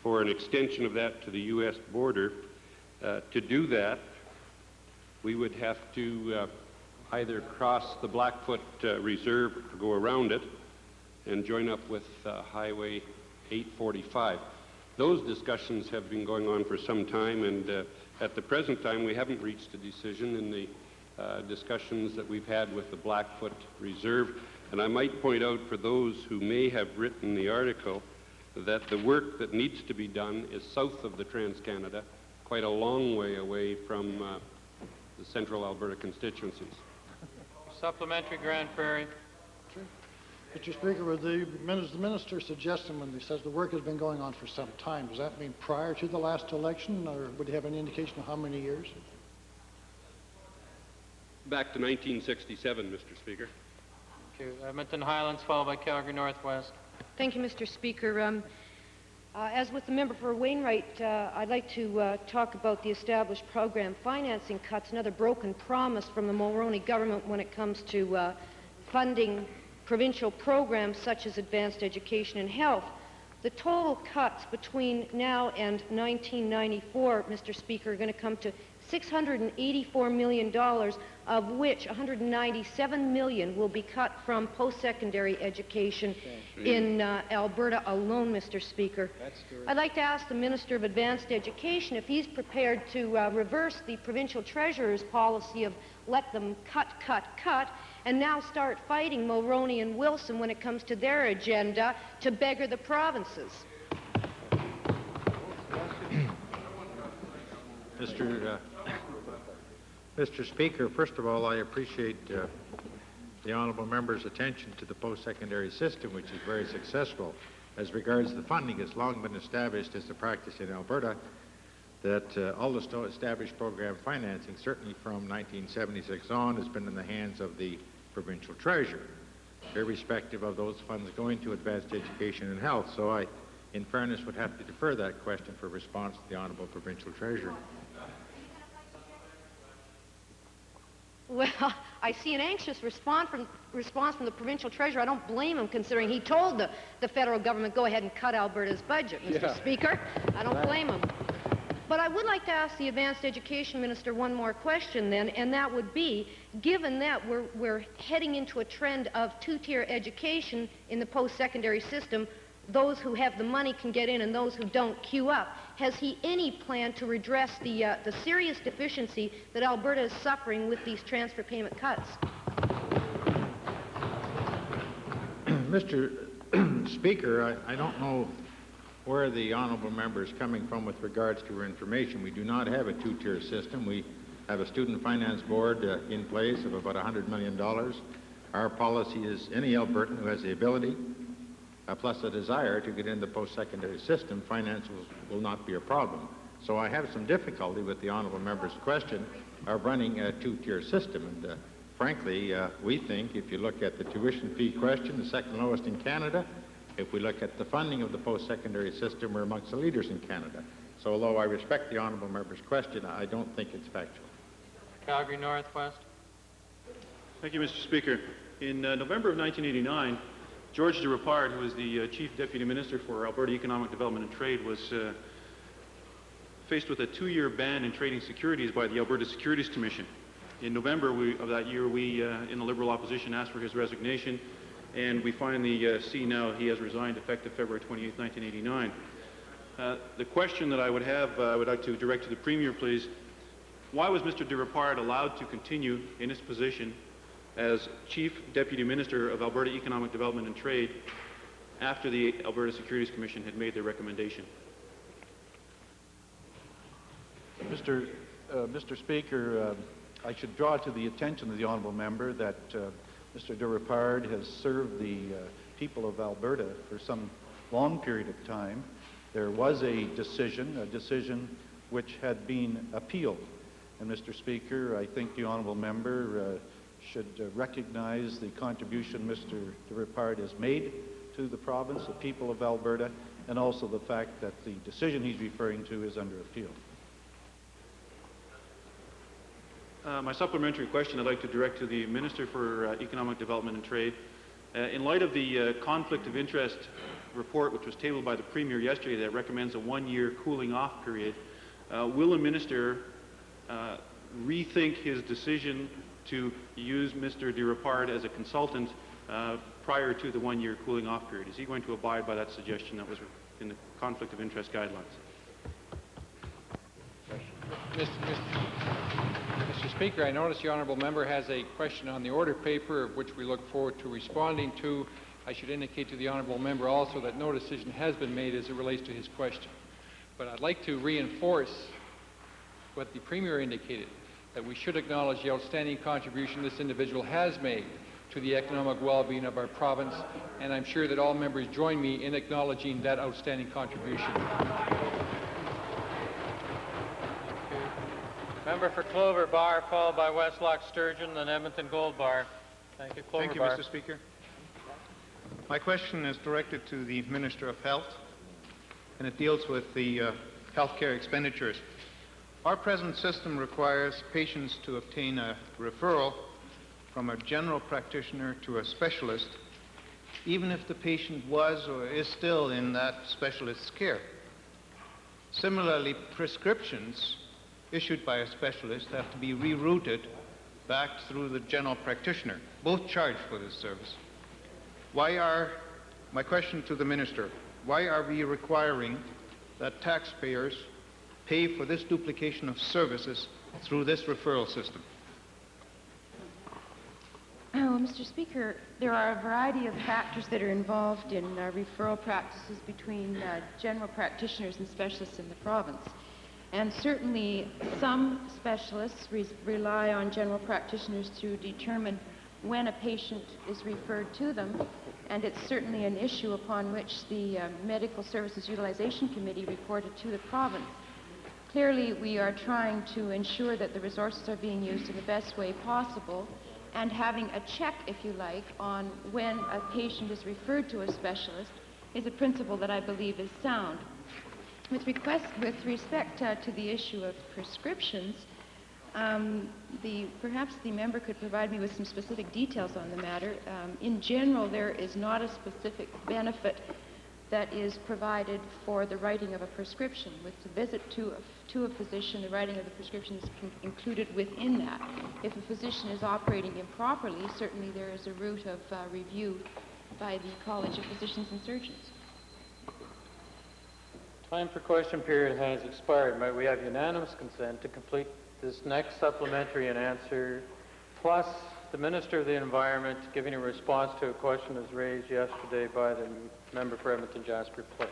for an extension of that to the U.S. border. To do that, we would have to either cross the Blackfoot Reserve to go around it and join up with Highway 845. Those discussions have been going on for some time, and at the present time we haven't reached a decision in the discussions that we've had with the Blackfoot Reserve. And I might point out for those who may have written the article that the work that needs to be done is south of the Trans-Canada, quite a long way away from the central Alberta constituencies. Supplementary, Grand Prairie. Mr. Speaker, with the minister suggesting when he says the work has been going on for some time, does that mean prior to the last election, or would he have any indication of how many years? Back to 1967, Mr. Speaker. Thank you. Edmonton Highlands, followed by Calgary Northwest. Thank you, Mr. Speaker. As with the member for Wainwright, I'd like to talk about the established program financing cuts, another broken promise from the Mulroney government when it comes to funding provincial programs such as advanced education and health. The total cuts between now and 1994, Mr. Speaker, are going to come to $684 million, of which $197 million will be cut from post-secondary education in Alberta alone, Mr. Speaker. I'd like to ask the Minister of Advanced Education if he's prepared to reverse the provincial treasurer's policy of let them cut, and now start fighting Mulroney and Wilson when it comes to their agenda to beggar the provinces. Mr. Speaker, first of all, I appreciate the honourable member's attention to the post-secondary system, which is very successful. As regards the funding, it's long been established as a practice in Alberta that all the established program financing, certainly from 1976 on, has been in the hands of the provincial treasurer, irrespective of those funds going to advanced education and health. So I, in fairness, would have to defer that question for response to the honourable provincial treasurer. Well, I see an anxious response from the provincial treasurer. I don't blame him, considering he told the federal government, go ahead and cut Alberta's budget, Mr. Speaker. I don't blame him. But I would like to ask the Advanced Education Minister one more question then, and that would be, given that we're heading into a trend of two-tier education in the post-secondary system, those who have the money can get in and those who don't queue up, has he any plan to redress the serious deficiency that Alberta is suffering with these transfer payment cuts? Mr. Speaker, I don't know where the honourable member is coming from with regards to her information. We do not have a two-tier system. We have a student finance board in place of about $100 million. Our policy is any Albertan who has the ability, plus a desire to get in the post-secondary system, finance will not be a problem. So I have some difficulty with the honourable member's question of running a two-tier system. And frankly, we think if you look at the tuition fee question, the second lowest in Canada. If we look at the funding of the post-secondary system, we're amongst the leaders in Canada. So although I respect the honourable member's question, I don't think it's factual. Calgary Northwest. Thank you, Mr. Speaker. In November of 1989, George de Ripard, who was the Chief Deputy Minister for Alberta Economic Development and Trade, was faced with a 2-year ban in trading securities by the Alberta Securities Commission. In November of that year, we, in the Liberal opposition, asked for his resignation, and we finally see now he has resigned effective February 28, 1989. The question that I would have, I would like to direct to the Premier, please. Why was Mr. de Ripard allowed to continue in his position as Chief Deputy Minister of Alberta Economic Development and Trade after the Alberta Securities Commission had made their recommendation? Mr. Speaker, I should draw to the attention of the honourable member that Mr. de Ripard has served the people of Alberta for some long period of time. There was a decision which had been appealed. And Mr. Speaker, I think the honourable member should recognize the contribution Mr. de Ripard has made to the province, the people of Alberta, and also the fact that the decision he's referring to is under appeal. My supplementary question I'd like to direct to the Minister for Economic Development and Trade. In light of the conflict of interest report which was tabled by the Premier yesterday that recommends a 1-year cooling off period, will the Minister rethink his decision to use Mr. de Ripard as a consultant prior to the 1-year cooling off period? Is he going to abide by that suggestion that was in the conflict of interest guidelines? Mr. Speaker, I notice the honourable member has a question on the order paper, of which we look forward to responding to. I should indicate to the honourable member also that no decision has been made as it relates to his question. But I'd like to reinforce what the Premier indicated, that we should acknowledge the outstanding contribution this individual has made to the economic well-being of our province, and I'm sure that all members join me in acknowledging that outstanding contribution. Member for Clover Bar, followed by Westlock Sturgeon, then Edmonton Gold Bar. Thank you, Clover Thank you, Bar. Mr. Speaker. My question is directed to the Minister of Health, and it deals with the healthcare expenditures. Our present system requires patients to obtain a referral from a general practitioner to a specialist, even if the patient was or is still in that specialist's care. Similarly, prescriptions issued by a specialist have to be rerouted back through the general practitioner, both charged for this service. My question to the Minister, why are we requiring that taxpayers pay for this duplication of services through this referral system? Well, Mr. Speaker, there are a variety of factors that are involved in referral practices between general practitioners and specialists in the province. And certainly some specialists rely on general practitioners to determine when a patient is referred to them, and it's certainly an issue upon which the Medical Services Utilization Committee reported to the province. Clearly, we are trying to ensure that the resources are being used in the best way possible, and having a check, if you like, on when a patient is referred to a specialist is a principle that I believe is sound. With respect to the issue of prescriptions, perhaps the member could provide me with some specific details on the matter. In general, there is not a specific benefit that is provided for the writing of a prescription. With the visit to a physician, the writing of the prescription is included within that. If a physician is operating improperly, certainly there is a route of review by the College of Physicians and Surgeons. Time for question period has expired. Might we have unanimous consent to complete this next supplementary and answer, plus the Minister of the Environment giving a response to a question that was raised yesterday by the member for Edmonton Jasper Place.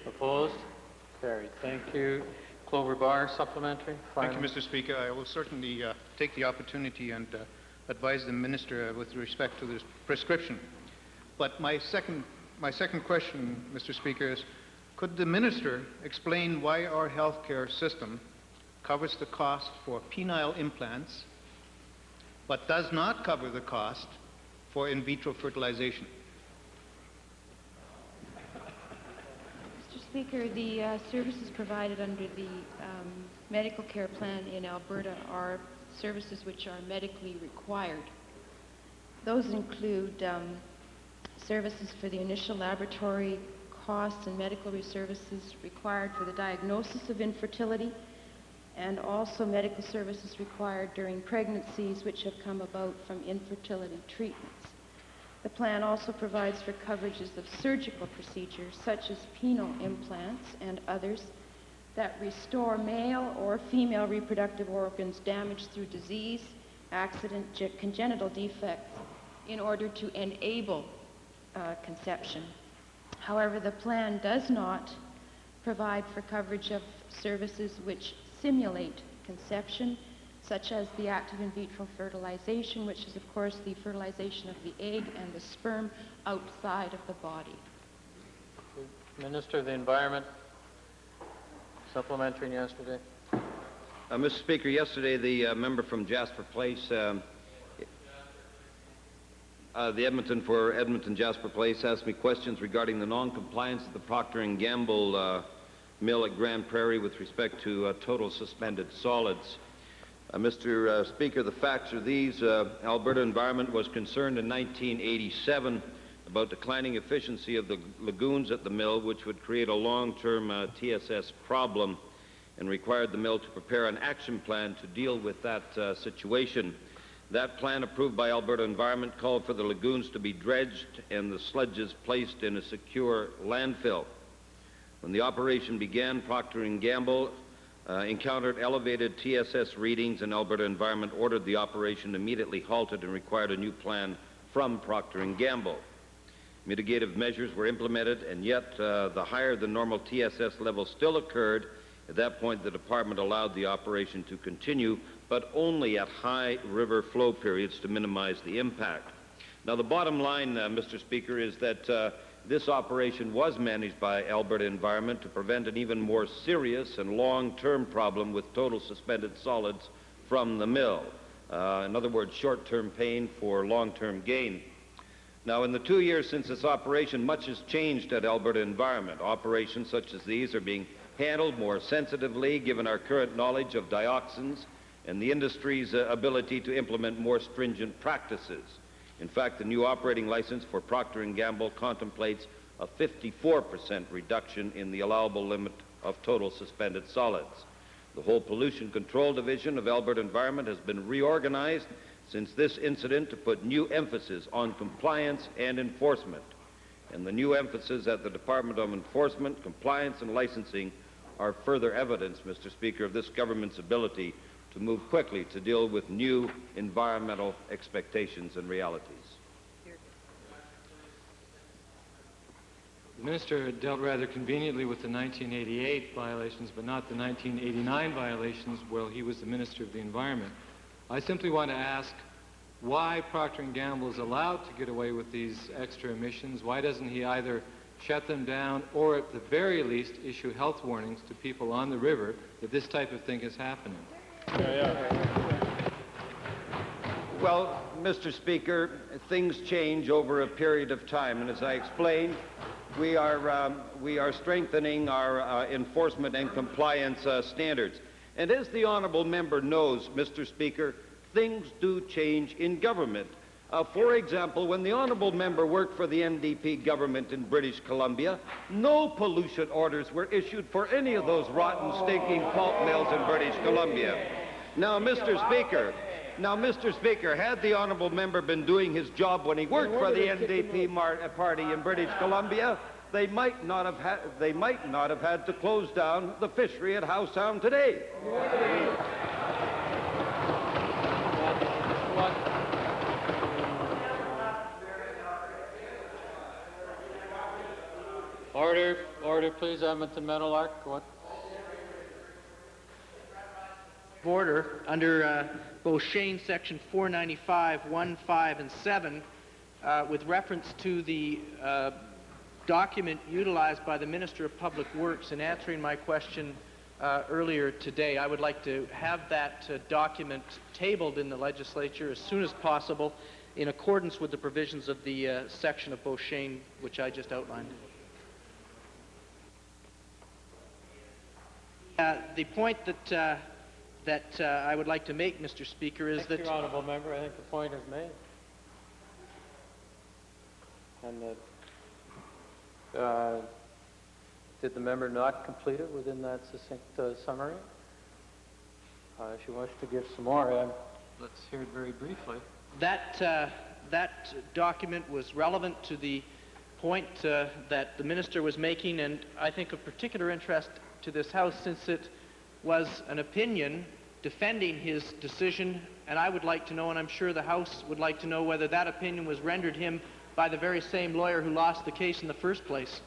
Opposed? Carried. Thank you. Clover Barr, supplementary. Thank you, Mr. Speaker. I will certainly take the opportunity and advise the Minister with respect to this prescription. But my second question, Mr. Speaker, is could the Minister explain why our healthcare system covers the cost for penile implants but does not cover the cost for in vitro fertilization? Mr. Speaker, the services provided under the medical care plan in Alberta are services which are medically required. Those include services for the initial laboratory costs and medical services required for the diagnosis of infertility, and also medical services required during pregnancies which have come about from infertility treatments. The plan also provides for coverages of surgical procedures such as penile implants and others that restore male or female reproductive organs damaged through disease, accident, congenital defects in order to enable conception. However, the plan does not provide for coverage of services which simulate conception, such as the active in vitro fertilization, which is, of course, the fertilization of the egg and the sperm outside of the body. Minister of the Environment, supplementary yesterday. Mr. Speaker, yesterday the member from Jasper Place, the Edmonton Jasper Place asked me questions regarding the non-compliance of the Procter & Gamble mill at Grand Prairie with respect to total suspended solids. Mr. Speaker, the facts are these. Alberta Environment was concerned in 1987 about declining efficiency of the lagoons at the mill, which would create a long-term TSS problem, and required the mill to prepare an action plan to deal with that situation. That plan, approved by Alberta Environment, called for the lagoons to be dredged and the sludges placed in a secure landfill. When the operation began, Procter & Gamble encountered elevated TSS readings, and Alberta Environment ordered the operation immediately halted and required a new plan from Procter & Gamble. Mitigative measures were implemented, and yet the higher than normal TSS level still occurred. At that point, the department allowed the operation to continue, but only at high river flow periods to minimize the impact. Now, the bottom line, Mr. Speaker, is that this operation was managed by Alberta Environment to prevent an even more serious and long-term problem with total suspended solids from the mill. In other words, short-term pain for long-term gain. Now, in the 2 years since this operation, much has changed at Alberta Environment. Operations such as these are being handled more sensitively, given our current knowledge of dioxins and the industry's ability to implement more stringent practices. In fact, the new operating license for Procter & Gamble contemplates a 54% reduction in the allowable limit of total suspended solids. The whole pollution control division of Alberta Environment has been reorganized since this incident to put new emphasis on compliance and enforcement. And the new emphasis at the Department of Enforcement, Compliance and Licensing are further evidence, Mr. Speaker, of this government's ability to move quickly to deal with new environmental expectations and realities. The Minister dealt rather conveniently with the 1988 violations, but not the 1989 violations while he was the Minister of the Environment. I simply want to ask why Procter & Gamble is allowed to get away with these extra emissions. Why doesn't he either shut them down or at the very least issue health warnings to people on the river that this type of thing is happening? Well, Mr. Speaker, things change over a period of time, and as I explained, we are strengthening our enforcement and compliance standards. And as the honourable member knows, Mr. Speaker, things do change in government. For example, when the honourable member worked for the NDP government in British Columbia, no pollution orders were issued for any of those rotten, stinking pulp mills in British Columbia. Now, Mr. Speaker, had the honourable member been doing his job when he worked for the NDP party in British Columbia, they might not have had to close down the fishery at Howe Sound today. Order, please. Edmonton Meadowlark. What? Order under Beauchesne section 495, 1, 5, and 7 with reference to the document utilized by the Minister of Public Works in answering my question earlier today. I would like to have that document tabled in the legislature as soon as possible in accordance with the provisions of the section of Beauchesne which I just outlined. The point that I would like to make, Mr. Speaker, is that... Your honourable member, I think the point is made. And that, did the member not complete it within that succinct summary? If you wish to give some more, let's hear it very briefly. That document was relevant to the point that the minister was making, and I think of particular interest to this House since it was an opinion defending his decision, and I would like to know, and I'm sure the House would like to know, whether that opinion was rendered him by the very same lawyer who lost the case in the first place.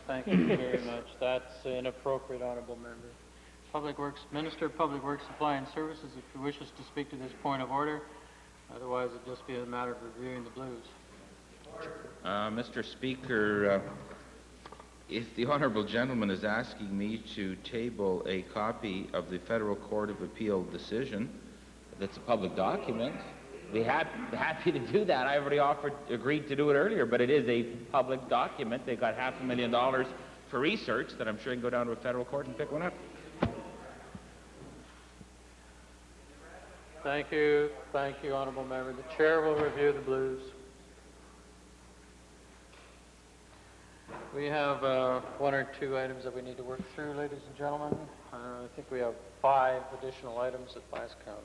Thank you very much. That's inappropriate, honourable member. Public Works, Minister of Public Works, Supply and Services, if he wishes to speak to this point of order. Otherwise, it'd just be a matter of reviewing the blues. Mr. Speaker, if the honourable gentleman is asking me to table a copy of the Federal Court of Appeal decision, that's a public document, I'd be happy to do that. I already agreed to do it earlier, but it is a public document. They got $500,000 for research that I'm sure you can go down to a federal court and pick one up. Thank you, honourable member. The chair will review the blues. We have one or two items that we need to work through, ladies and gentlemen. I think we have 5 additional items at last count.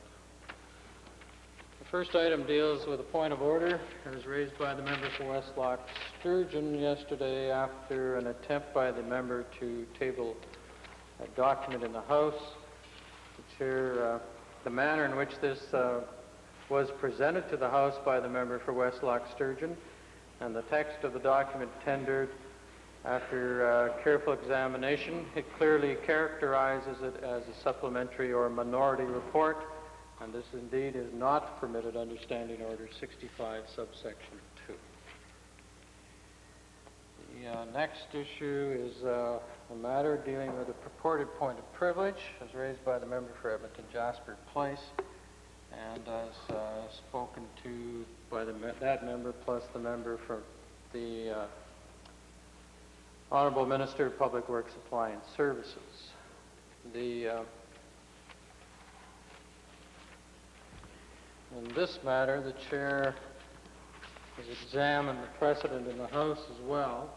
The first item deals with a point of order. It was raised by the member for Westlock Sturgeon yesterday after an attempt by the member to table a document in the House. The chair, the manner in which this was presented to the House by the member for Westlock Sturgeon and the text of the document tendered after careful examination, it clearly characterizes it as a supplementary or minority report, and this indeed is not permitted under Standing Order 65, subsection 2. The next issue is a matter dealing with a purported point of privilege, as raised by the member for Edmonton Jasper Place, and as spoken to by that member plus the member for the Honourable Minister of Public Works, Supply and Services. In this matter, the chair has examined the precedent in the House as well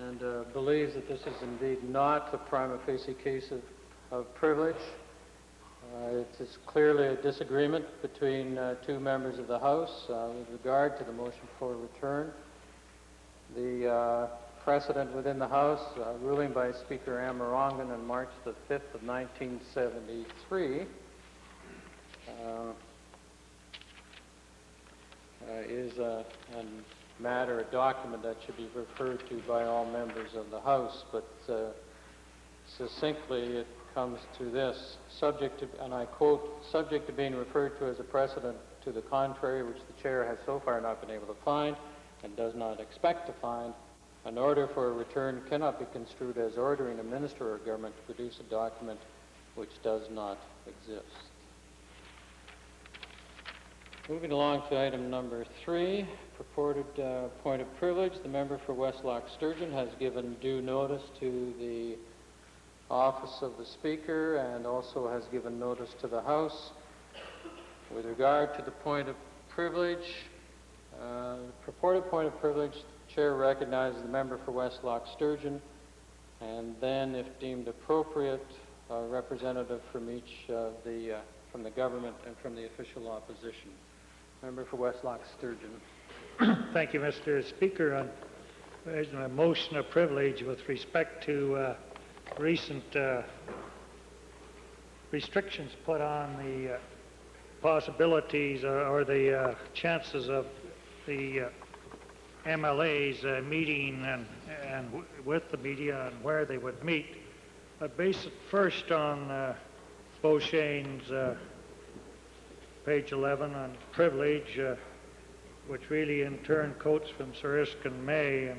and believes that this is indeed not a prima facie case of privilege. It is clearly a disagreement between 2 members of the House with regard to the motion for return. The precedent within the House, ruling by Speaker Amarongan on March the 5th of 1973, is a matter, a document that should be referred to by all members of the House, but succinctly it comes to this, subject to, and I quote, subject to being referred to as a precedent to the contrary, which the chair has so far not been able to find and does not expect to find, an order for a return cannot be construed as ordering a minister or government to produce a document which does not exist. Moving along to item number 3, purported point of privilege. The member for Westlock Sturgeon has given due notice to the office of the Speaker and also has given notice to the House. With regard to the point of privilege, Purported point of privilege, the Chair recognizes the member for West Loch Sturgeon, and then, if deemed appropriate, a representative from each of from the government and from the official opposition. Member for West Loch Sturgeon. Thank you, Mr. Speaker. There's a motion of privilege with respect to recent restrictions put on the possibilities or the chances of the MLAs meeting and with the media and where they would meet. I base it first on Beauchene's page 11 on privilege, which really in turn quotes from Sir Erskine May and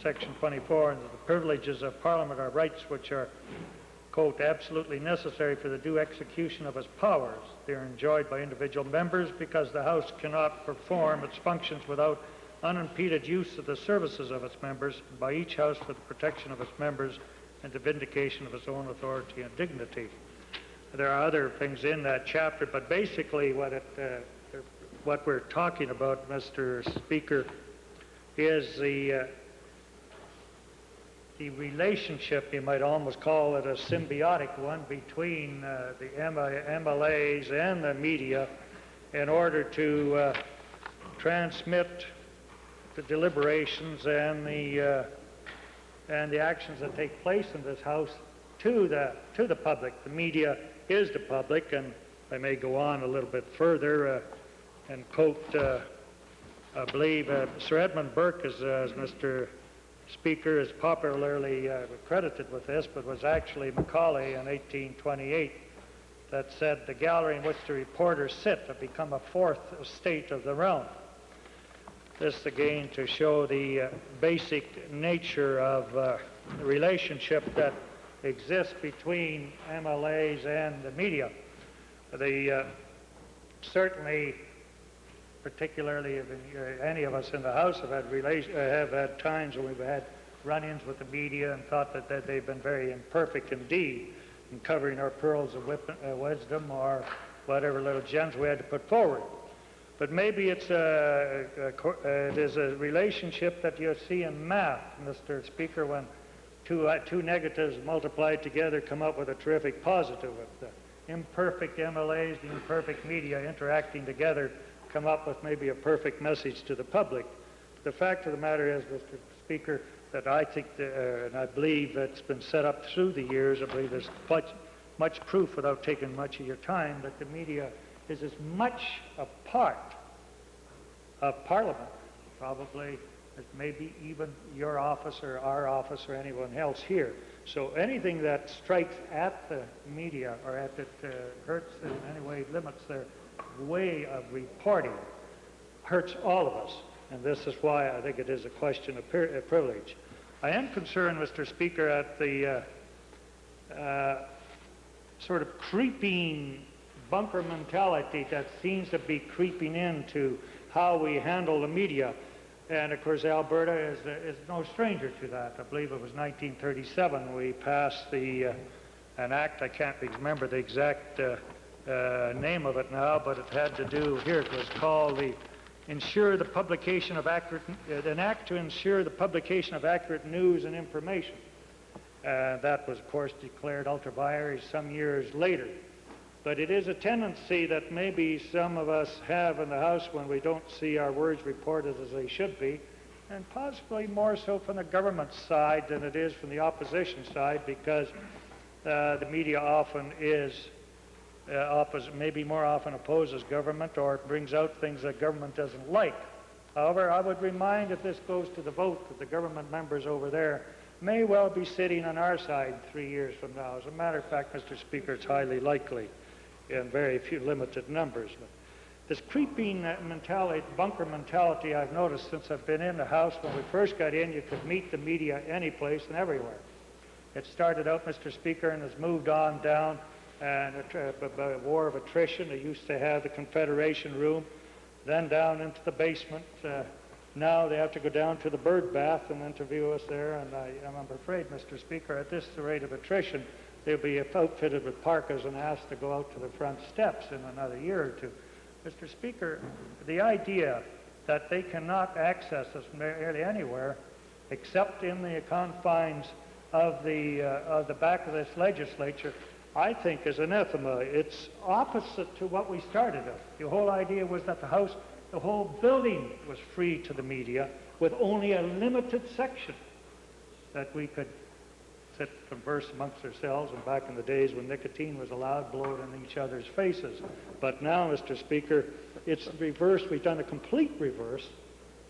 section 24, and the privileges of Parliament are rights which are, quote, absolutely necessary for the due execution of its powers. They are enjoyed by individual members because the House cannot perform its functions without unimpeded use of the services of its members, by each House for the protection of its members and the vindication of its own authority and dignity. There are other things in that chapter, but basically what we're talking about, Mr. Speaker, is the relationship, you might almost call it a symbiotic one, between the MLAs and the media in order to transmit the deliberations and the actions that take place in this House to the public. The media is the public, and I may go on a little bit further and quote, I believe, Sir Edmund Burke, as Mr. Speaker is popularly credited with this, but was actually Macaulay in 1828 that said, "The gallery in which the reporters sit have become a fourth estate of the realm." This again to show the basic nature of the relationship that exists between MLAs and the media. Certainly, particularly if any of us in the House have had times when we've had run-ins with the media and thought that they've been very imperfect indeed in covering our pearls of wisdom or whatever little gems we had to put forward. But maybe it is a relationship that you see in math, Mr. Speaker, when two negatives multiplied together come up with a terrific positive. With the imperfect MLAs, the imperfect media interacting together come up with maybe a perfect message to the public. The fact of the matter is, Mr. Speaker, that I think, and I believe it's been set up through the years, I believe there's much proof without taking much of your time, that the media is as much a part of Parliament, probably, as maybe even your office or our office or anyone else here. So anything that strikes at the media or at it hurts in any way, limits their way of reporting, hurts all of us. And this is why I think it is a question of privilege. I am concerned, Mr. Speaker, at the sort of creeping bunker mentality that seems to be creeping into how we handle the media. And of course, Alberta is no stranger to that. I believe it was 1937 we passed an act, I can't remember the exact name of it now, but it had to do, here it was called the Ensure the Publication of Accurate, an act to ensure the publication of accurate news and information. That was, of course, declared ultra vires some years later. But it is a tendency that maybe some of us have in the House when we don't see our words reported as they should be, and possibly more so from the government side than it is from the opposition side, because the media often is maybe more often opposes government or brings out things that government doesn't like. However, I would remind, if this goes to the vote, that the government members over there may well be sitting on our side 3 years from now. As a matter of fact, Mr. Speaker, it's highly likely in very few limited numbers. But this creeping mentality, bunker mentality, I've noticed since I've been in the House. When we first got in, you could meet the media any place and everywhere. It started out, Mr. Speaker, and has moved on down, and a war of attrition. They used to have the Confederation room, then down into the basement. Now they have to go down to the bird bath and interview us there, and I'm afraid, Mr. Speaker, at this rate of attrition, they'll be outfitted with parkas and asked to go out to the front steps in another year or two. Mr. Speaker, the idea that they cannot access us nearly anywhere except in the confines of the back of this legislature, I think is anathema. It's opposite to what we started with. The whole idea was that the whole building was free to the media with only a limited section that we could sit, converse amongst ourselves, and back in the days when nicotine was allowed, blow it in each other's faces. But now, Mr. Speaker, it's reversed. We've done a complete reverse,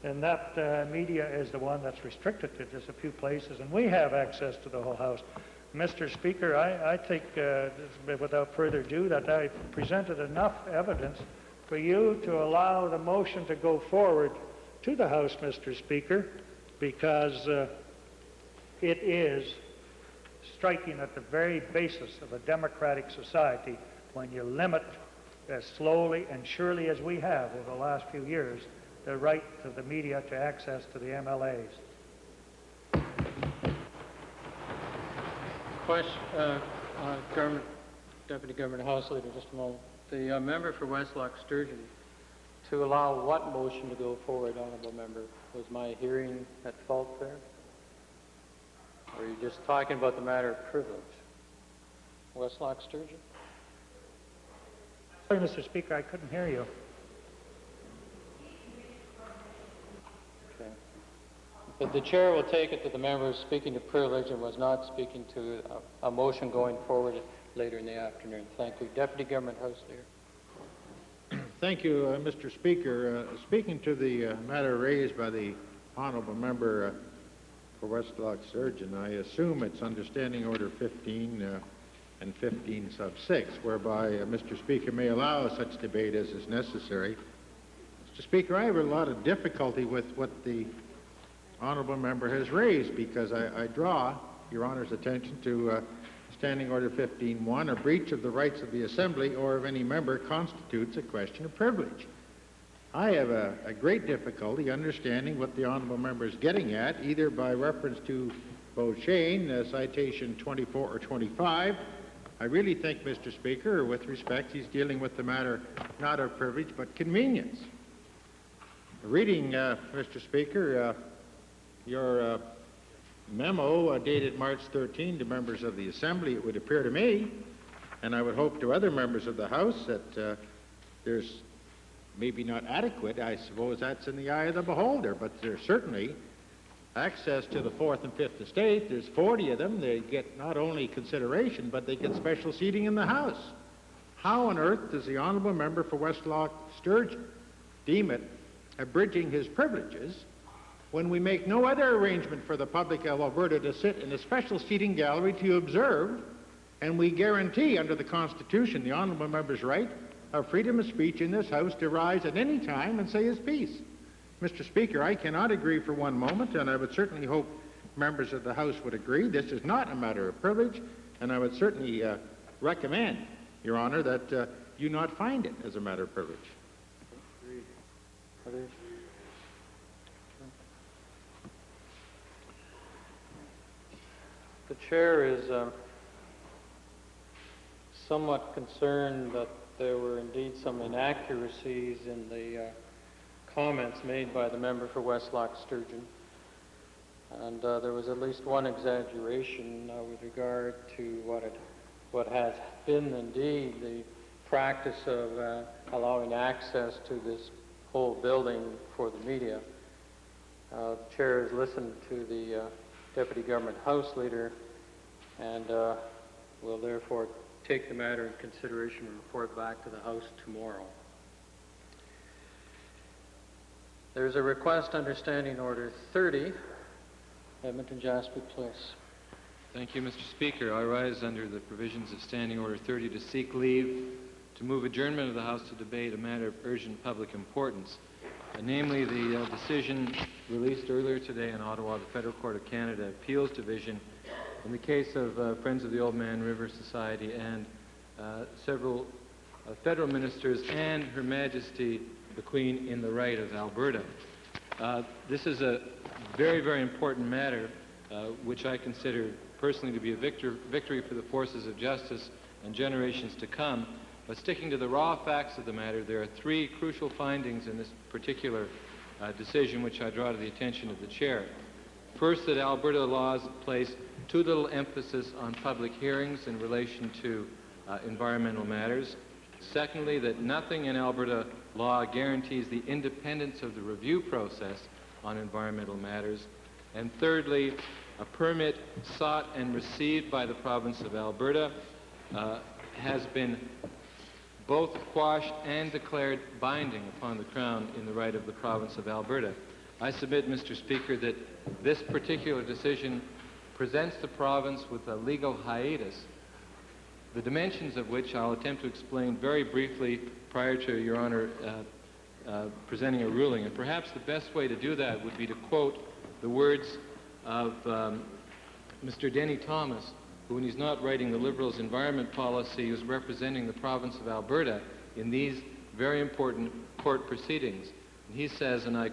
and that media is the one that's restricted to just a few places, and we have access to the whole House. Mr. Speaker, I think, without further ado, that I've presented enough evidence for you to allow the motion to go forward to the House, Mr. Speaker, because it is striking at the very basis of a democratic society when you limit, as slowly and surely as we have over the last few years, the right of the media to access to the MLAs. Question, Deputy Government House Leader, just a moment. The member for Westlock Sturgeon, to allow what motion to go forward, Honourable Member? Was my hearing at fault there? Or are you just talking about the matter of privilege? Westlock Sturgeon? Sorry, Mr. Speaker, I couldn't hear you. Okay. But the chair will take it that the member was speaking to privilege and was not speaking to a motion going forward later in the afternoon. Thank you. Deputy Government House Leader. Thank you, Mr. Speaker. Speaking to the matter raised by the honourable member for Westlock Sturgeon, I assume it's Understanding Order 15 and 15 sub 6, whereby Mr. Speaker may allow such debate as is necessary. Mr. Speaker, I have a lot of difficulty with what the honourable member has raised, because I draw Your Honour's attention to Standing Order 15.1, a breach of the rights of the Assembly or of any member constitutes a question of privilege. I have a great difficulty understanding what the honourable member is getting at, either by reference to Beauchesne, citation 24 or 25. I really think, Mr. Speaker, with respect, he's dealing with the matter not of privilege but convenience. Reading, Mr. Speaker, your memo dated March 13 to members of the Assembly, it would appear to me, and I would hope to other members of the House, that there's maybe not adequate, I suppose that's in the eye of the beholder, but there's certainly access to the 4th and 5th estate. There's 40 of them. They get not only consideration, but they get special seating in the House. How on earth does the honourable member for Westlock Sturgeon deem it abridging his privileges when we make no other arrangement for the public of Alberta to sit in a special seating gallery to observe, and we guarantee under the Constitution the honourable member's right of freedom of speech in this House to rise at any time and say his piece? Mr. Speaker, I cannot agree for one moment, and I would certainly hope members of the House would agree. This is not a matter of privilege, and I would certainly recommend, Your Honour, that you not find it as a matter of privilege. Others? The chair is somewhat concerned that there were indeed some inaccuracies in the comments made by the member for Westlock Sturgeon. And there was at least one exaggeration with regard to what has been indeed the practice of allowing access to this whole building for the media. The chair has listened to the Deputy Government House Leader and will therefore take the matter in consideration and report back to the House tomorrow. There's a request under Standing Order 30, Edmonton Jasper Place. Thank you, Mr. Speaker. I rise under the provisions of Standing Order 30 to seek leave to move adjournment of the House to debate a matter of urgent public importance, namely the decision released earlier today in Ottawa, the Federal Court of Canada Appeals Division, in the case of Friends of the Old Man River Society and several federal ministers and Her Majesty the Queen in the right of Alberta. This is a very, very important matter, which I consider personally to be a victory for the forces of justice and generations to come. But sticking to the raw facts of the matter, there are three crucial findings in this particular decision which I draw to the attention of the Chair. First, that Alberta laws place too little emphasis on public hearings in relation to environmental matters. Secondly, that nothing in Alberta law guarantees the independence of the review process on environmental matters. And thirdly, a permit sought and received by the province of Alberta has been both quashed and declared binding upon the Crown in the right of the province of Alberta. I submit, Mr. Speaker, that this particular decision presents the province with a legal hiatus, the dimensions of which I'll attempt to explain very briefly prior to Your Honour presenting a ruling. And perhaps the best way to do that would be to quote the words of Mr. Denny Thomas, who, when he's not writing the Liberals' environment policy, is representing the province of Alberta in these very important court proceedings. And he says, and I